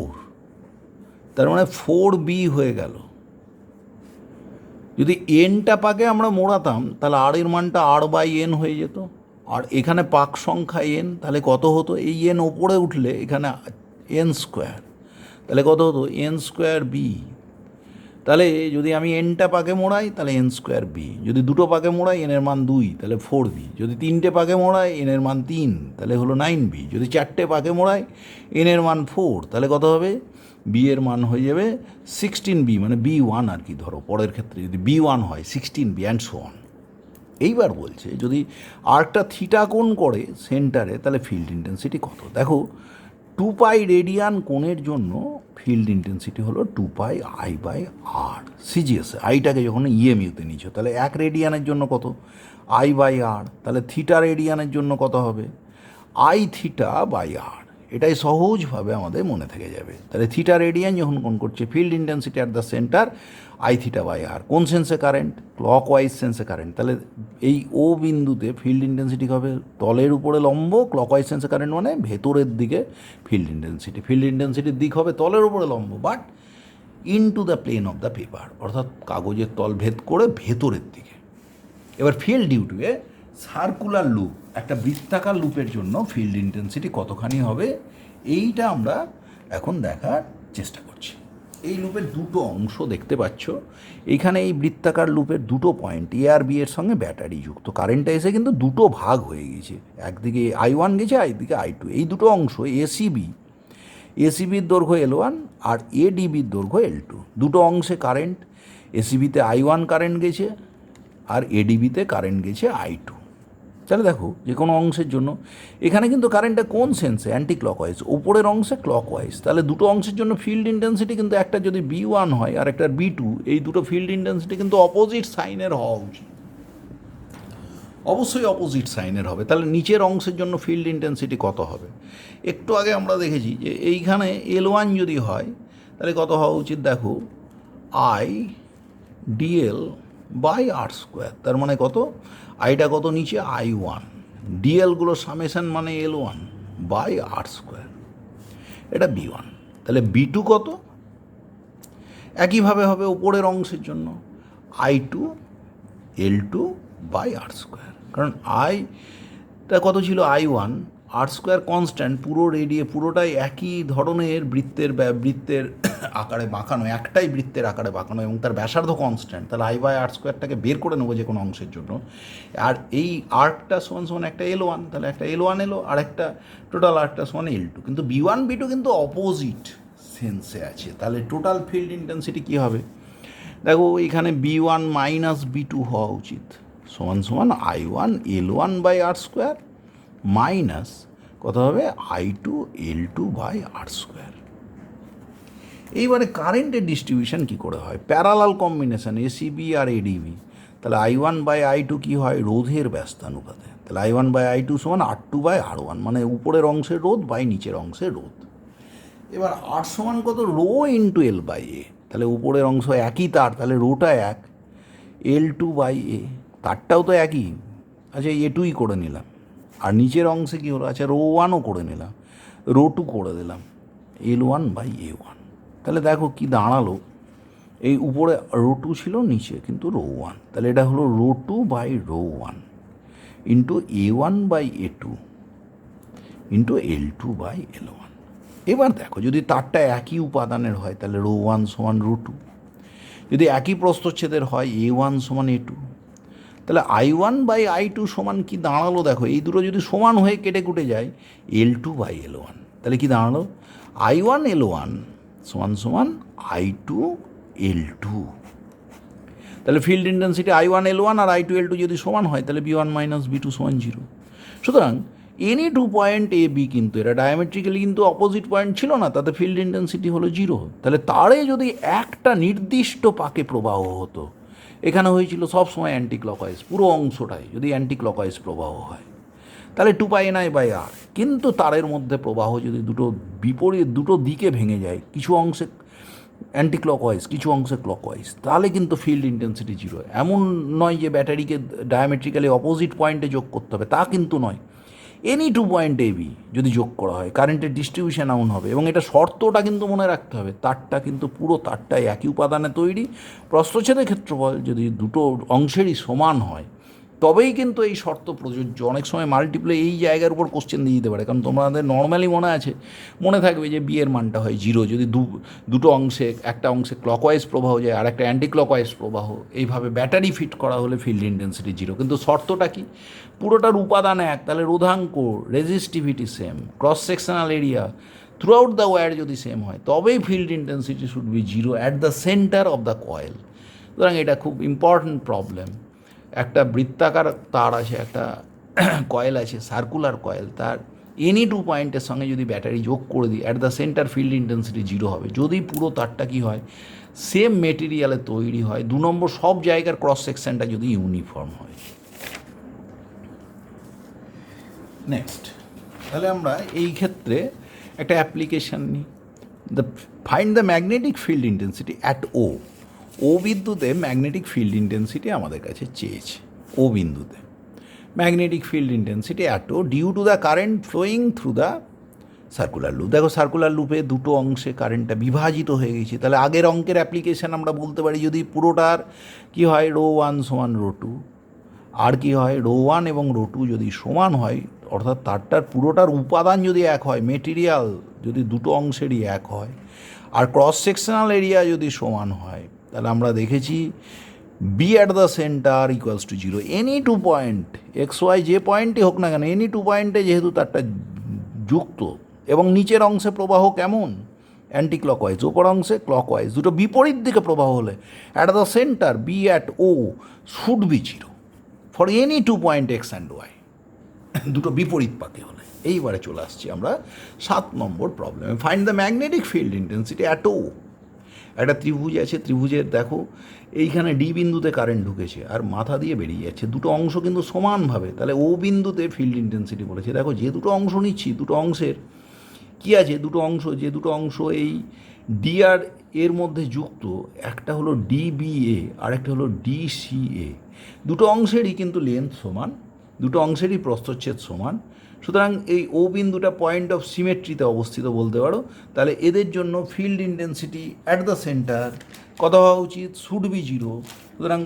তার মানে 4b হয়ে গেল। যদি এনটা পাকে আমরা মোড়াতাম তাহলে আর এর মানটা r/n হয়ে যেত, আর এখানে পাক সংখ্যা এন, তাহলে কত হতো? এই এন ওপরে উঠলে এখানে এন স্কোয়ার, তাহলে কত হতো? N square B. তাহলে যদি আমি এনটা পাকে মোড়াই তাহলে এন স্কোয়ার বি, যদি দুটো পাকে মোড়াই এনের মান 2 তাহলে 4b, যদি তিনটে পাকে মোড়াই এনের মান 3 তাহলে হলো 9b, যদি চারটে পাকে মোড়াই এনের মান 4 তাহলে কত হবে? বি এর মান হয়ে যাবে 16b, মানে b1 আর কি। ধরো পরের ক্ষেত্রে যদি b1 হয় 16b অ্যান্ড সো অন। এইবার বলছে যদি আর্কটা থিটা কোণ করে সেন্টারে, তাহলে ফিল্ড ইন্টেন্সিটি কত? দেখো 2π রেডিয়ান কোণের জন্য ফিল্ড ইন্টেন্সিটি হলো 2πi/r। সিজিএস আইটাকে যখন ইএমইউতে নিচ্ছ, তাহলে 1 রেডিয়ানের জন্য কত? i/r। তাহলে থিটা রেডিয়ানের জন্য কত হবে? i/r। এটাই সহজভাবে আমাদের মনে থেকে যাবে। তাহলে থিটা রেডিয়ান যখন কোণ করছে, field intensity at the centre i/r। কোন সেন্সে কারেন্ট? ক্লক ওয়াইজ সেন্সে কারেন্ট। তাহলে এই ও বিন্দুতে ফিল্ড ইন্টেন্সিটি হবে তলের উপরে লম্ব, ক্লক ওয়াইজ সেন্সে কারেন্ট মানে ভেতরের দিকে ফিল্ড ইন্টেন্সিটি। ফিল্ড ইন্টেন্সিটির দিক হবে তলের উপরে লম্ব, but into the plane of the paper, অর্থাৎ কাগজের তল ভেদ করে ভেতরের দিকে। এবার ফিল্ড ডিউটিতে সার্কুলার লুপ, একটা বৃত্তাকার লুপের জন্য ফিল্ড ইন্টেন্সিটি কতখানি হবে, এইটা আমরা এখন দেখার চেষ্টা করছি। এই লুপের দুটো অংশ দেখতে পাচ্ছ, এইখানে এই বৃত্তাকার লুপের দুটো পয়েন্ট এ আর বি এর সঙ্গে ব্যাটারি যুক্ত। কারেন্টটা এসে কিন্তু দুটো ভাগ হয়ে গেছে, একদিকে i1 গেছে, একদিকে i2। এই দুটো অংশ এসিবির দৈর্ঘ্য L1 আর এডিবির দৈর্ঘ্য L2। দুটো অংশে কারেন্ট, এসিবিতে i1 কারেন্ট গেছে আর এডিবিতে কারেন্ট গেছে i2। তাহলে দেখো যে কোনো অংশের জন্য এখানে কিন্তু কারেন্টটা কোন সেন্সে? অ্যান্টি ক্লকওয়াইজ, ওপরের অংশে ক্লকওয়াইজ। তাহলে দুটো অংশের জন্য ফিল্ড ইন্টেন্সিটি কিন্তু একটা যদি b1 হয় আর একটা b2, এই দুটো ফিল্ড ইন্টেন্সিটি কিন্তু অপোজিট সাইনের হওয়া উচিত, অবশ্যই অপোজিট সাইনের হবে। তাহলে নিচের অংশের জন্য ফিল্ড ইন্টেন্সিটি কত হবে? একটু আগে আমরা দেখেছি যে এইখানে L1 যদি হয় তাহলে কত হওয়া উচিত? দেখো i/dl/r²। তার মানে কত? আইটা কত নিচে? i1, ডিএলগুলো সামেশন মানে L1 বাই আর স্কোয়ার, এটা B1। তাহলে B2 কত? একইভাবে হবে উপরের অংশের জন্য I2 L2 by R square, কারণ আইটা কত ছিল I1, আর স্কোয়ার কনস্ট্যান্ট, পুরোটাই একই ধরনের বৃত্তের আকারে বাঁকানো, একটাই বৃত্তের আকারে বাঁকানো এবং তার ব্যাসার্ধ কনস্ট্যান্ট। তাহলে I বাই আর স্কোয়ারটাকে বের করে নেবো যে কোনো অংশের জন্য। আর এই আর্কটা সমান একটা L1, তাহলে একটা L1 এলো, আর একটা টোটাল আর্কটা সমান L2। কিন্তু B1 B2 কিন্তু অপোজিট সেন্সে আছে। তাহলে টোটাল ফিল্ড ইন্টেন্সিটি কী হবে? দেখো এখানে B1 মাইনাস B2 হওয়া উচিত, সমান I1 L1 by R square minus কত হবে I2 L2 by R square. এইবারে কারেন্টের ডিস্ট্রিবিউশন কী করে হয়? প্যারালাল কম্বিনেশন এসিবি আর এডিবি। তাহলে I1 বাই I2 কী হয়? রোধের ব্যস্তানুপাতে। তাহলে I1 বাই I2 সমান R2 বাই R1, মানে উপরের অংশের রোধ বাই নিচের অংশের রোধ। এবার আর সমান কত? রো ইন্টু এল বাই এ। তাহলে উপরের অংশ একই তার, তাহলে রোটা এক, L2 বাই এ, তারটাও তো একই, আচ্ছা A2ই করে নিলাম। আর নিচের অংশে কী হলো? আচ্ছা রো1ও করে নিলাম, রো2 করে দিলাম, L1 বাই A1। তাহলে দেখো কি দাঁড়ালো, এই উপরে রো2 ছিল, নিচে কিন্তু রো1, তাহলে এটা হলো রো2 বাই রো1 into A1 by A2 into L2 by L1। এবার দেখো যদি তারটা একই উপাদানের হয় তাহলে রো1 সমান রো2, যদি একই প্রস্থচ্ছেদের হয় A1 সমান A2, তাহলে I1 বাই I2 সমান কি দাঁড়ালো? দেখো এই দুটো যদি সমান হয়ে কেটে কুটে যায় L2 বাই L1, তাহলে কি দাঁড়ালো? I1 L1 সমান I2 L2। তাহলে ফিল্ড ইন্টেন্সিটি I1 L1 আর I2 L2 যদি সমান হয় তাহলে B1 মাইনাস B2 সমান 0। সুতরাং এনি 2 পয়েন্ট এ বি, কিন্তু এরা ডায়ামেট্রিক্যালি কিন্তু অপোজিট পয়েন্ট ছিল না, তাতে ফিল্ড ইন্টেন্সিটি হলো 0। তাহলে তারে যদি একটা নির্দিষ্ট পাকে প্রবাহ হতো, এখানে হয়েছিল সবসময় অ্যান্টি ক্লকওয়াইজ, পুরো অংশটাই যদি অ্যান্টি ক্লকওয়াইজ প্রবাহ হয় তাহলে 2πNI বাই আর। কিন্তু তারের মধ্যে প্রবাহ যদি দুটো দিকে ভেঙে যায়, কিছু অংশে অ্যান্টি ক্লকওয়াইজ কিছু অংশে ক্লকওয়াইজ, তাহলে কিন্তু ফিল্ড ইন্টেন্সিটি 0। এমন নয় যে ব্যাটারিকে ডায়ামেট্রিক্যালি অপোজিট পয়েন্টে যোগ করতে হবে, তা কিন্তু নয়। এনি 2 পয়েন্ট এ বি যদি যোগ করা হয় কারেন্টের ডিস্ট্রিবিউশন এমন হবে। এবং এটা শর্তটা কিন্তু মনে রাখতে হবে, তারটা কিন্তু পুরো তারটাই একই উপাদানে তৈরি, প্রস্থচ্ছেদের ক্ষেত্রফল যদি দুটো অংশেরই সমান হয় তবেই কিন্তু এই শর্ত প্রযোজ্য। অনেক সময় মাল্টিপ্লে এই জায়গার উপর কোশ্চেন দিয়ে দিতে পারে, কারণ তোমাদের নর্মালি মনে থাকবে যে বি এর মানটা হয় 0 যদি দুটো অংশে, একটা অংশে ক্লকওয়াইজ প্রবাহ যায় আর একটা অ্যান্টি ক্লকওয়াইজ প্রবাহ, এইভাবে ব্যাটারি ফিট করা হলে ফিল্ড ইন্টেন্সিটি 0। কিন্তু শর্তটা কি? পুরোটার উপাদান এক, তাহলে রোধাঙ্ক, resistivity same, cross sectional area throughout the wire ওয়্যার যদি সেম হয় তবেই field intensity should be 0 at the centre of the coil. সুতরাং এটা খুব ইম্পর্ট্যান্ট প্রবলেম। একটা বৃত্তাকার তার আছে, একটা কয়েল আছে, সার্কুলার কয়েল, তার এনি 2 পয়েন্টের সঙ্গে যদি ব্যাটারি যোগ করে দিই at the centre filled intensity 0 হবে, যদি পুরো তারটা কী হয়? সেম মেটেরিয়ালে তৈরি হয়। 2 নম্বর, সব জায়গার ক্রস সেকশনটা যদি ইউনিফর্ম হয়। নেক্সট, তাহলে আমরা এই ক্ষেত্রে একটা অ্যাপ্লিকেশান নিই। Find the magnetic field intensity at O বিন্দুতে ম্যাগনেটিক ফিল্ড ইন্টেন্সিটি আমাদের কাছে চেয়েছে। ও বিন্দুতে magnetic field intensity at O due to the current flowing through the circular loop. দেখো সার্কুলার লুপে দুটো অংশে কারেন্টটা বিভাজিত হয়ে গেছে, তাহলে আগের অঙ্কের অ্যাপ্লিকেশান আমরা বলতে পারি যদি পুরোটার কি হয় ρ1 সমান ρ2, আর কি হয় ρ1 এবং ρ2 যদি সমান হয়, অর্থাৎ তারটার পুরোটার উপাদান যদি এক হয়, মেটেরিয়াল যদি দুটো অংশেরই এক হয়, আর ক্রস সেকশনাল এরিয়া যদি সমান হয়, তাহলে আমরা দেখেছি B at the centre equals to 0। Any 2 point x y যে পয়েন্টই হোক না কেন, এনি 2 পয়েন্টে যেহেতু তারটা যুক্ত এবং নিচের অংশে প্রবাহ কেমন? অ্যান্টি ক্লকওয়াইজ, ওপর অংশে ক্লকওয়াইজ, দুটো বিপরীত দিকে প্রবাহ হলে at the centre B at O should be 0 for any 2 point x and y, দুটো বিপরীত পাকে হলে। এইবারে চলে আসছি আমরা 7 নম্বর প্রবলেমে। Find the magnetic field intensity at O. একটা ত্রিভুজ আছে, ত্রিভুজের দেখো এইখানে ডি বিন্দুতে কারেন্ট ঢুকেছে আর মাথা দিয়ে বেরিয়ে যাচ্ছে, দুটো অংশ কিন্তু সমানভাবে, তাহলে ও বিন্দুতে ফিল্ড ইন্টেন্সিটি বলেছে। দেখো যে দুটো অংশ নিচ্ছি, দুটো অংশের কী আছে, দুটো অংশ এই ডি আর এর মধ্যে যুক্ত, একটা হলো ডিবিএ আর একটা হলো ডিসিএ, দুটো অংশেরই কিন্তু লেন্থ সমান দুটো অংশেরই প্রস্থচ্ছেদ সমান, সুতরাং এই ও বিন্দুটা পয়েন্ট অফ সিমেট্রিতে অবস্থিত বলতে পারো। তাহলে এদের জন্য field intensity at the centre কত হওয়া উচিত? Should be zero. সুতরাং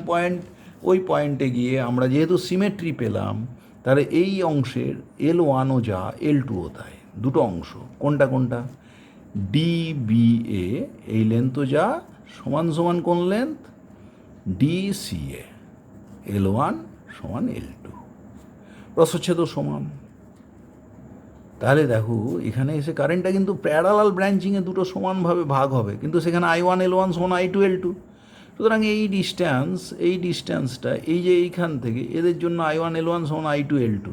ওই পয়েন্টে গিয়ে আমরা যেহেতু সিমেট্রি পেলাম, তাহলে এই অংশের L1ও যা L2ও তাই, দুটো অংশ কোনটা কোনটা? DBA এই লেন্থও যা সমান সমান কোন লেন্থ? DCA L1 সমান L2, প্রস্থচ্ছেদও সমান। তাহলে দেখো এখানে এসে কারেন্টটা কিন্তু প্যারালাল ব্রাঞ্চিংয়ে দুটো সমানভাবে ভাগ হবে, কিন্তু সেখানে I1 L1 সমান I2 L2। সুতরাং এই ডিস্ট্যান্সটা এই যে এইখান থেকে এদের জন্য I1 L1 সমান I2 L2।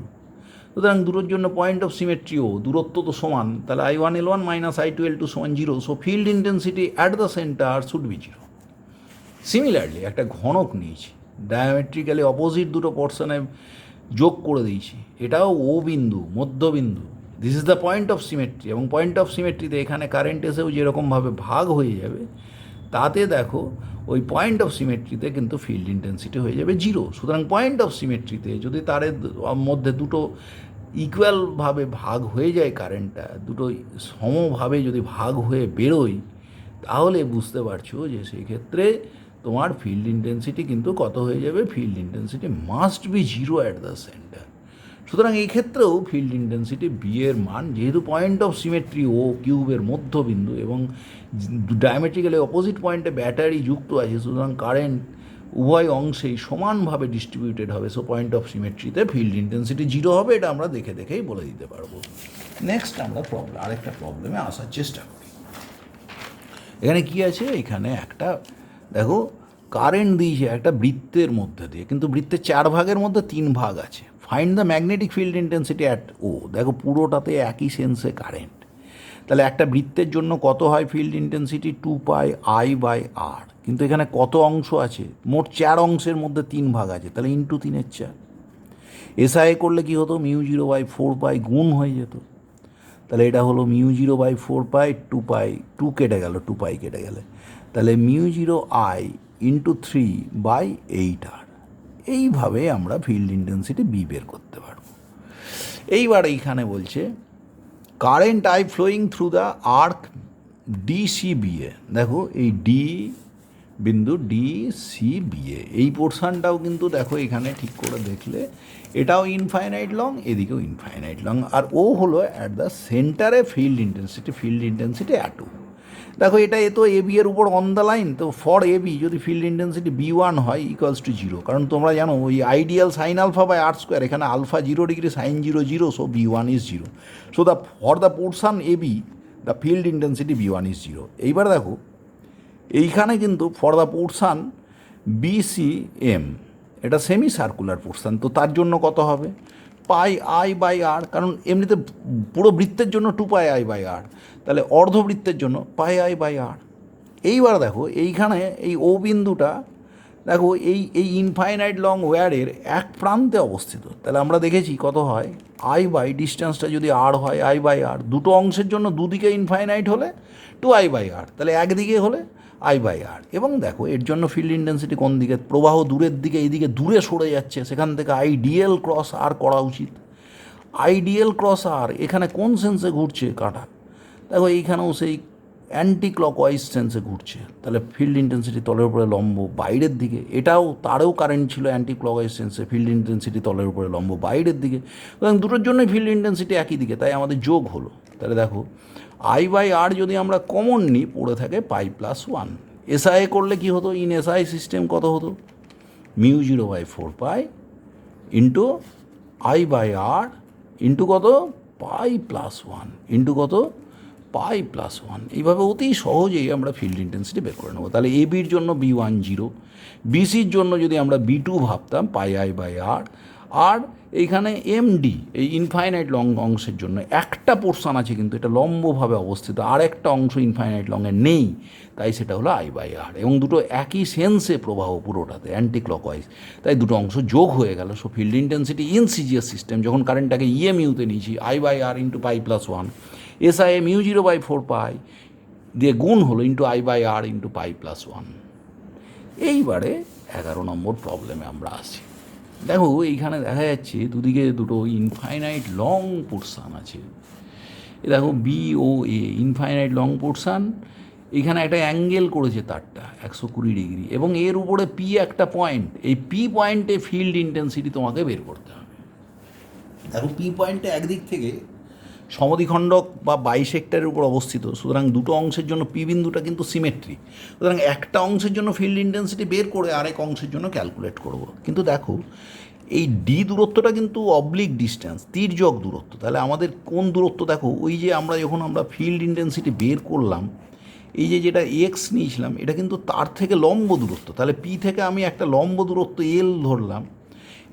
সুতরাং দুটোর জন্য পয়েন্ট অফ সিমেট্রিও দূরত্ব তো সমান, তাহলে I1 L1 minus I2 L2 সমান zero. So field intensity at the centre should be zero. Similarly একটা ঘনক নিয়েছি, ডায়ামেট্রিক্যালি অপোজিট দুটো পোর্শনে যোগ করে দিয়েছি, এটাও ও বিন্দু, মধ্যবিন্দু। This is the point of symmetry, এবং পয়েন্ট অফ সিমেট্রিতে এখানে কারেন্ট এসেও যেরকমভাবে ভাগ হয়ে যাবে, তাতে দেখো ওই পয়েন্ট অফ সিমেট্রিতে কিন্তু ফিল্ড ইন্টেন্সিটি হয়ে যাবে জিরো। সুতরাং পয়েন্ট অফ সিমেট্রিতে যদি তারের মধ্যে দুটো ইকুয়ালভাবে ভাগ হয়ে যায়, কারেন্টটা দুটো সমভাবে যদি ভাগ হয়ে বেরোয়, তাহলে বুঝতে পারছো যে সেই ক্ষেত্রে তোমার ফিল্ড ইন্টেন্সিটি কিন্তু কত হয়ে যাবে? Field intensity must be zero at the centre. সুতরাং এই ক্ষেত্রেও ফিল্ড ইন্টেন্সিটি বি এর মান, যেহেতু পয়েন্ট অফ সিমেট্রি ও কিউবের মধ্যবিন্দু এবং ডায়ামেট্রিক্যালি অপোজিট পয়েন্টে ব্যাটারি যুক্ত আছে, সুতরাং কারেন্ট উভয় অংশেই সমানভাবে ডিস্ট্রিবিউটেড হবে। সো পয়েন্ট অফ সিমেট্রিতে ফিল্ড ইন্টেন্সিটি জিরো হবে, এটা আমরা দেখেই বলে দিতে পারবো। নেক্সট আমরা আরেকটা প্রবলেমে আসার চেষ্টা করি। এখানে কি আছে? এখানে একটা দেখো কারেন্ট দিয়েছে একটা বৃত্তের মধ্যে দিয়ে, কিন্তু বৃত্তের 4 ভাগের মধ্যে 3 ভাগ আছে। Find the magnetic field intensity at O. দেখো পুরোটাতে একই সেন্সে কারেন্ট, তাহলে একটা বৃত্তের জন্য কত হয় ফিল্ড ইন্টেন্সিটি? 2πI/r। কিন্তু এখানে কত অংশ আছে? মোট 4 অংশের মধ্যে 3 ভাগ আছে, তাহলে ইন্টু 3/4। SI করলে কি হতো? μ0/4π গুণ হয়ে যেত, তাহলে এটা হলো μ0/4π, 2 কেটে গেল, 2π কেটে গেলে, তাহলে μ0I ইন্টু 3/8r। এইভাবে আমরা ফিল্ড ইন্টেন্সিটি বি বের করতে পারবো। এইবার এইখানে বলছে current I flowing through the arc DCBA। দেখো এই ডি বিন্দু DCBA এই পোর্শনটাও কিন্তু দেখো এখানে ঠিক করে দেখলে এটাও ইনফাইনাইট লং, এদিকেও ইনফাইনাইট লং, আর ও হলো অ্যাট দ্য সেন্টারে ফিল্ড ইন্টেন্সিটি অ্যাট ও। দেখো এটা এ তো এবি এর উপর অন দ্য লাইন, তো ফর এবি যদি ফিল্ড ইন্টেন্সিটি B1 হয় ইকুয়ালস টু জিরো, কারণ তোমরা জানো ওই আইডিয়াল সাইন α/r², এখানে alpha 0 degree, sine 0 0, so B1 is zero. So for the portion AB the field intensity B1 is zero. এইবার দেখো এইখানে কিন্তু ফর দ্য পোর্শন BCM, এটা সেমি সার্কুলার পোর্শন, তো তার জন্য কত হবে? πI/r, কারণ এমনিতে পুরো বৃত্তের জন্য 2πI/r, তাহলে অর্ধবৃত্তের জন্য πI/r। এইবার দেখো এইখানে এই ও বিন্দুটা দেখো এই ইনফাইনাইট লং ওয়্যারের এক প্রান্তে অবস্থিত, তাহলে আমরা দেখেছি কত হয় ডিস্টেন্সটা যদি r হয় I/r, দুটো অংশের জন্য দুদিকে ইনফাইনাইট হলে 2I/r, তাহলে একদিকে হলে I/r। এবং দেখো এর জন্য ফিল্ড ইন্টেন্সিটি কোন দিকে? প্রবাহ দূরের দিকে, এইদিকে দূরে সরে যাচ্ছে, সেখান থেকে IDL ক্রস r করা উচিত। IDL ক্রস r এখানে কোন সেন্সে ঘুরছে কাটা? দেখো এইখানেও সেই অ্যান্টি ক্লকওয়াইজ সেন্সে ঘুরছে, তাহলে ফিল্ড ইন্টেন্সিটি তলের উপরে লম্ব বাইরের দিকে। তারও কারেন্ট ছিল অ্যান্টি ক্লকওয়াইজ সেন্সে, ফিল্ড ইন্টেন্সিটি তলের উপরে লম্ব বাইরের দিকে, এবং দুটোর জন্যই ফিল্ড ইন্টেন্সিটি একই দিকে, তাই আমাদের যোগ হলো। তাহলে দেখো I/r যদি আমরা কমন নিই পড়ে থাকে π+1। SI করলে কি হতো? ইন SI সিস্টেম কত হতো? μ0/4π ইন্টু I/r ইন্টু কত? π+1 ইন্টু কত? π+1। এইভাবে অতি সহজেই আমরা ফিল্ড ইন্টেন্সিটি বের করে নেবো। তাহলে এবির জন্য B1 জিরো, BCর জন্য যদি আমরা B2 ভাবতাম πI/r, আর এইখানে MD এই ইনফাইনাইট লং অংশের জন্য একটা পোর্শন আছে কিন্তু এটা লম্বভাবে অবস্থিত, আর একটা অংশ ইনফাইনাইট লংয়ের নেই, তাই সেটা হলো I/r, এবং দুটো একই সেন্সে প্রবাহ পুরোটাতে অ্যান্টি ক্লকওয়াইজ, তাই দুটো অংশ যোগ হয়ে গেল। So field intensity in CGS system যখন কারেন্টটাকে EMUতে নিয়েছি I/r ইন্টু π+1, SI μ0/4π দিয়ে গুণ হলো ইন্টু I/r ইন্টু π+1। এইবারে 11 নম্বর প্রবলেমে আমরা আসি। দেখো এইখানে দেখা যাচ্ছে দুদিকে দুটো ইনফাইনাইট লং পোর্শান আছে। এ দেখো বি ও এ ইনফাইনাইট লং পোর্শান, এখানে একটা অ্যাঙ্গেল করেছে তারটা 120 ডিগ্রি, এবং এর উপরে পি একটা পয়েন্ট। এই পি পয়েন্টে ফিল্ড ইন্টেন্সিটি তোমাকে বের করতে হবে। দেখো পি পয়েন্টে একদিক থেকে সমদ্বিখণ্ডক বা বাইসেক্টরের উপর অবস্থিত, সুতরাং দুটো অংশের জন্য পি বিন্দুটা কিন্তু সিমেট্রি। সুতরাং একটা অংশের জন্য ফিল্ড ইন্টেন্সিটি বের করে আরেক অংশের জন্য ক্যালকুলেট করব। কিন্তু দেখো এই ডি দূরত্বটা কিন্তু অবলিক ডিস্ট্যান্স, তির্যক দূরত্ব। তাহলে আমাদের কোন দূরত্ব, দেখো ওই যে যখন আমরা ফিল্ড ইন্টেন্সিটি বের করলাম, এই যেটা এক্স নিয়েছিলাম এটা কিন্তু তার থেকে লম্ব দূরত্ব। তাহলে পি থেকে আমি একটা লম্ব দূরত্ব এল ধরলাম,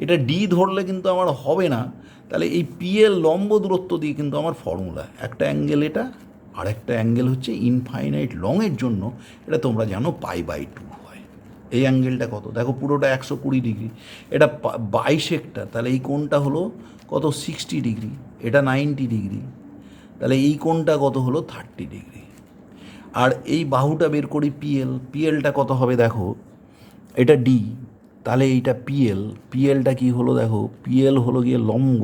এটা ডি ধরলে কিন্তু আমার হবে না। তাহলে এই পি এর লম্ব দূরত্ব দিয়ে কিন্তু আমার ফর্মুলা, একটা অ্যাঙ্গেল এটা, আর একটা অ্যাঙ্গেল হচ্ছে ইনফাইনাইট লংয়ের জন্য, এটা তোমরা জানো π/2 হয়। এই অ্যাঙ্গেলটা কত, দেখো পুরোটা 120 ডিগ্রি, এটা বাইসেক্টর, তাহলে এই কোণটা হলো কত 60 ডিগ্রি, এটা 90 ডিগ্রি, তাহলে এই কোণটা কত হলো 30 ডিগ্রি। আর এই বাহুটা বের করি পিএলটা কত হবে, দেখো এটা ডি, তাহলে এইটা পিএলটা কি হলো, দেখো পিএল হলো গিয়ে লম্ব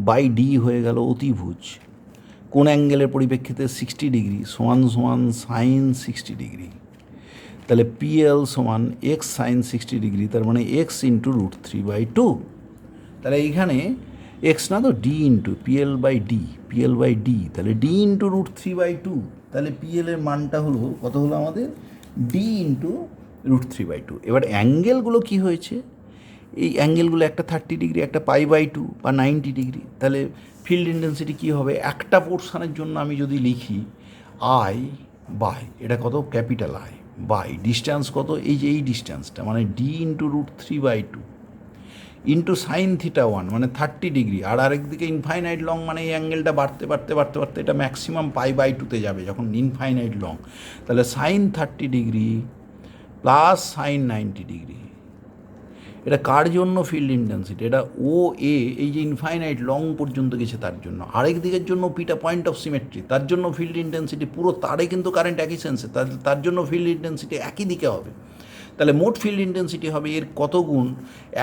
বাই ডি হয়ে গেল অতিভুজ। কোন অ্যাঙ্গেলের পরিপ্রেক্ষিতে 60 ডিগ্রি সমান সমান সাইন 60 ডিগ্রি। তাহলে পিএল সমান এক্স সাইন 60 ডিগ্রি, তার মানে এক্স ইন্টু √3/2। তাহলে এইখানে এক্স না তো ডি ইন্টু পিএল/ডি, তাহলে ডি ইন্টু √3/2। তাহলে পিএলের মানটা হলো কত হলো আমাদের ডি ইন্টু √3/2। এবার অ্যাঙ্গেলগুলো কি হয়েছে, এই অ্যাঙ্গেলগুলো একটা 30 ডিগ্রি, একটা π/2 বা 90 ডিগ্রি। তাহলে ফিল্ড ইন্টেন্সিটি কী হবে, একটা পোর্শনের জন্য আমি যদি লিখি আই বাই, এটা কত ক্যাপিটাল আই বাই ডিস্ট্যান্স কত, এই ডিস্ট্যান্সটা মানে ডি ইন্টু √3/2 ইন্টু সাইন θ1 মানে 30 ডিগ্রি, আর আরেকদিকে ইনফাইনাইট লং মানে এই অ্যাঙ্গেলটা বাড়তে বাড়তে বাড়তে বাড়তে এটা ম্যাক্সিমাম π/2-তে যাবে যখন ইনফাইনাইট লং। তাহলে sine 30 degree plus sine 90 degree. এটা কার জন্য ফিল্ড ইন্টেন্সিটি, এটা ও এ এই যে ইনফাইনাইট লং পর্যন্ত গেছে তার জন্য। আরেক দিকের জন্য পিটা পয়েন্ট অফ সিমেট্রি, তার জন্য ফিল্ড ইন্টেন্সিটি পুরো তারে কিন্তু কারেন্ট একই সেন্সে, তার জন্য ফিল্ড ইন্টেন্সিটি একই দিকে হবে। তাহলে মোট ফিল্ড ইন্টেন্সিটি হবে এর কত গুণ,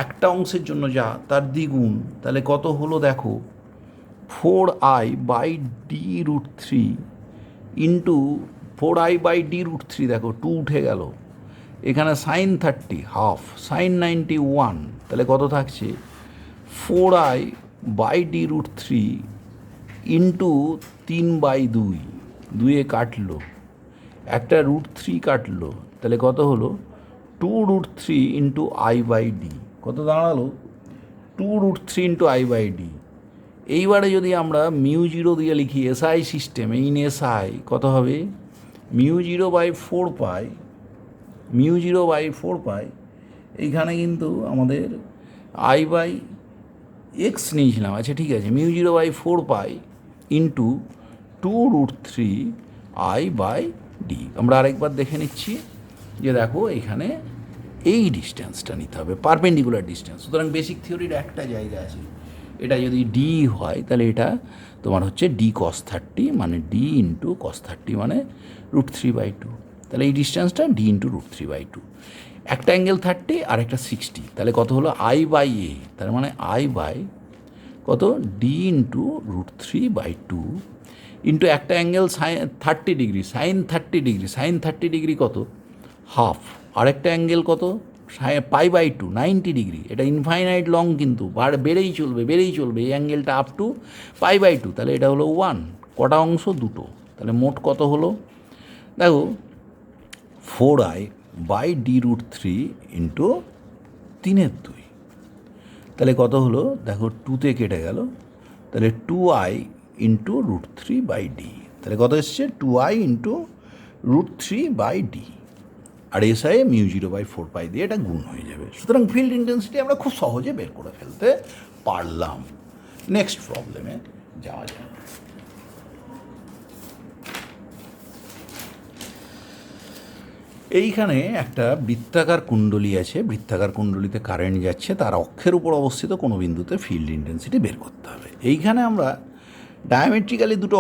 একটা অংশের জন্য যা তার দ্বিগুণ। তাহলে কত হলো দেখো 4I/d√3 ইন্টু 4I/d√3, দেখো 2 উঠে গেল, এখানে সাইন 30 হাফ, সাইন 91, তাহলে কত থাকছে 4I/d√3 ইন্টু 3/2, 2 কাটলো, একটা √3 কাটলো, তাহলে কত হলো 2√3 ইন্টু I/d, কত দাঁড়ালো 2√3 ইন্টু I/d। এইবারে যদি আমরা μ0 দিয়ে লিখি এসআই সিস্টেম, ইন এসআই কত হবে μ0/4π, এইখানে কিন্তু আমাদের I/x নিয়েছিলাম, আচ্ছা ঠিক আছে, μ0/4π ইন্টু 2√3 I/d। আমরা আরেকবার দেখে নিচ্ছি যে দেখো এখানে এই ডিস্ট্যান্সটা নিতে হবে, পারপেন্ডিকুলার ডিস্ট্যান্স। সুতরাং বেসিক থিওরির একটা জায়গা আছে, এটা যদি ডি হয় তাহলে এটা তোমার হচ্ছে ডি cos 30, মানে ডি ইন্টু cos 30 মানে √3/2। তাহলে এই ডিস্ট্যান্সটা ডি ইন্টু √3/2, একটা অ্যাঙ্গেল 30 আর একটা 60, তাহলে কত হলো I/a, তার মানে I/ কত ডি ইন্টু √3/2 ইন্টু একটা angle 30 degree sine 30 degree, sine 30 degree কত হাফ, আরেকটা অ্যাঙ্গেল কত π/2 90 ডিগ্রি, এটা ইনফাইনাইট লং কিন্তু বেড়েই চলবে এই অ্যাঙ্গেলটা আপ টু π/2, তাহলে এটা হলো 1, কটা অংশ দুটো, তাহলে মোট কত হলো দেখো 4I/d√3 ইন্টু 3/2, তাহলে কত হলো দেখো 2তে কেটে গেল, তাহলে 2I ইন্টু √3/d, তাহলে কত এসছে 2I ইন্টু √3/d, আর এসআই μ0/4π দিয়ে এটা গুণ হয়ে যাবে। সুতরাং ফিল্ড ইন্টেন্সিটি আমরা খুব সহজে বের করে ফেলতে পারলাম। নেক্সট প্রবলেমে যাওয়া যায়। এইখানে একটা বৃত্তাকার কুণ্ডলী আছে, বৃত্তাকার কুণ্ডলীতে কারেন্ট যাচ্ছে, তার অক্ষের উপর অবস্থিত কোনো বিন্দুতে ফিল্ড ইন্টেন্সিটি বের করতে হবে। এইখানে আমরা ডায়ামেট্রিক্যালি দুটো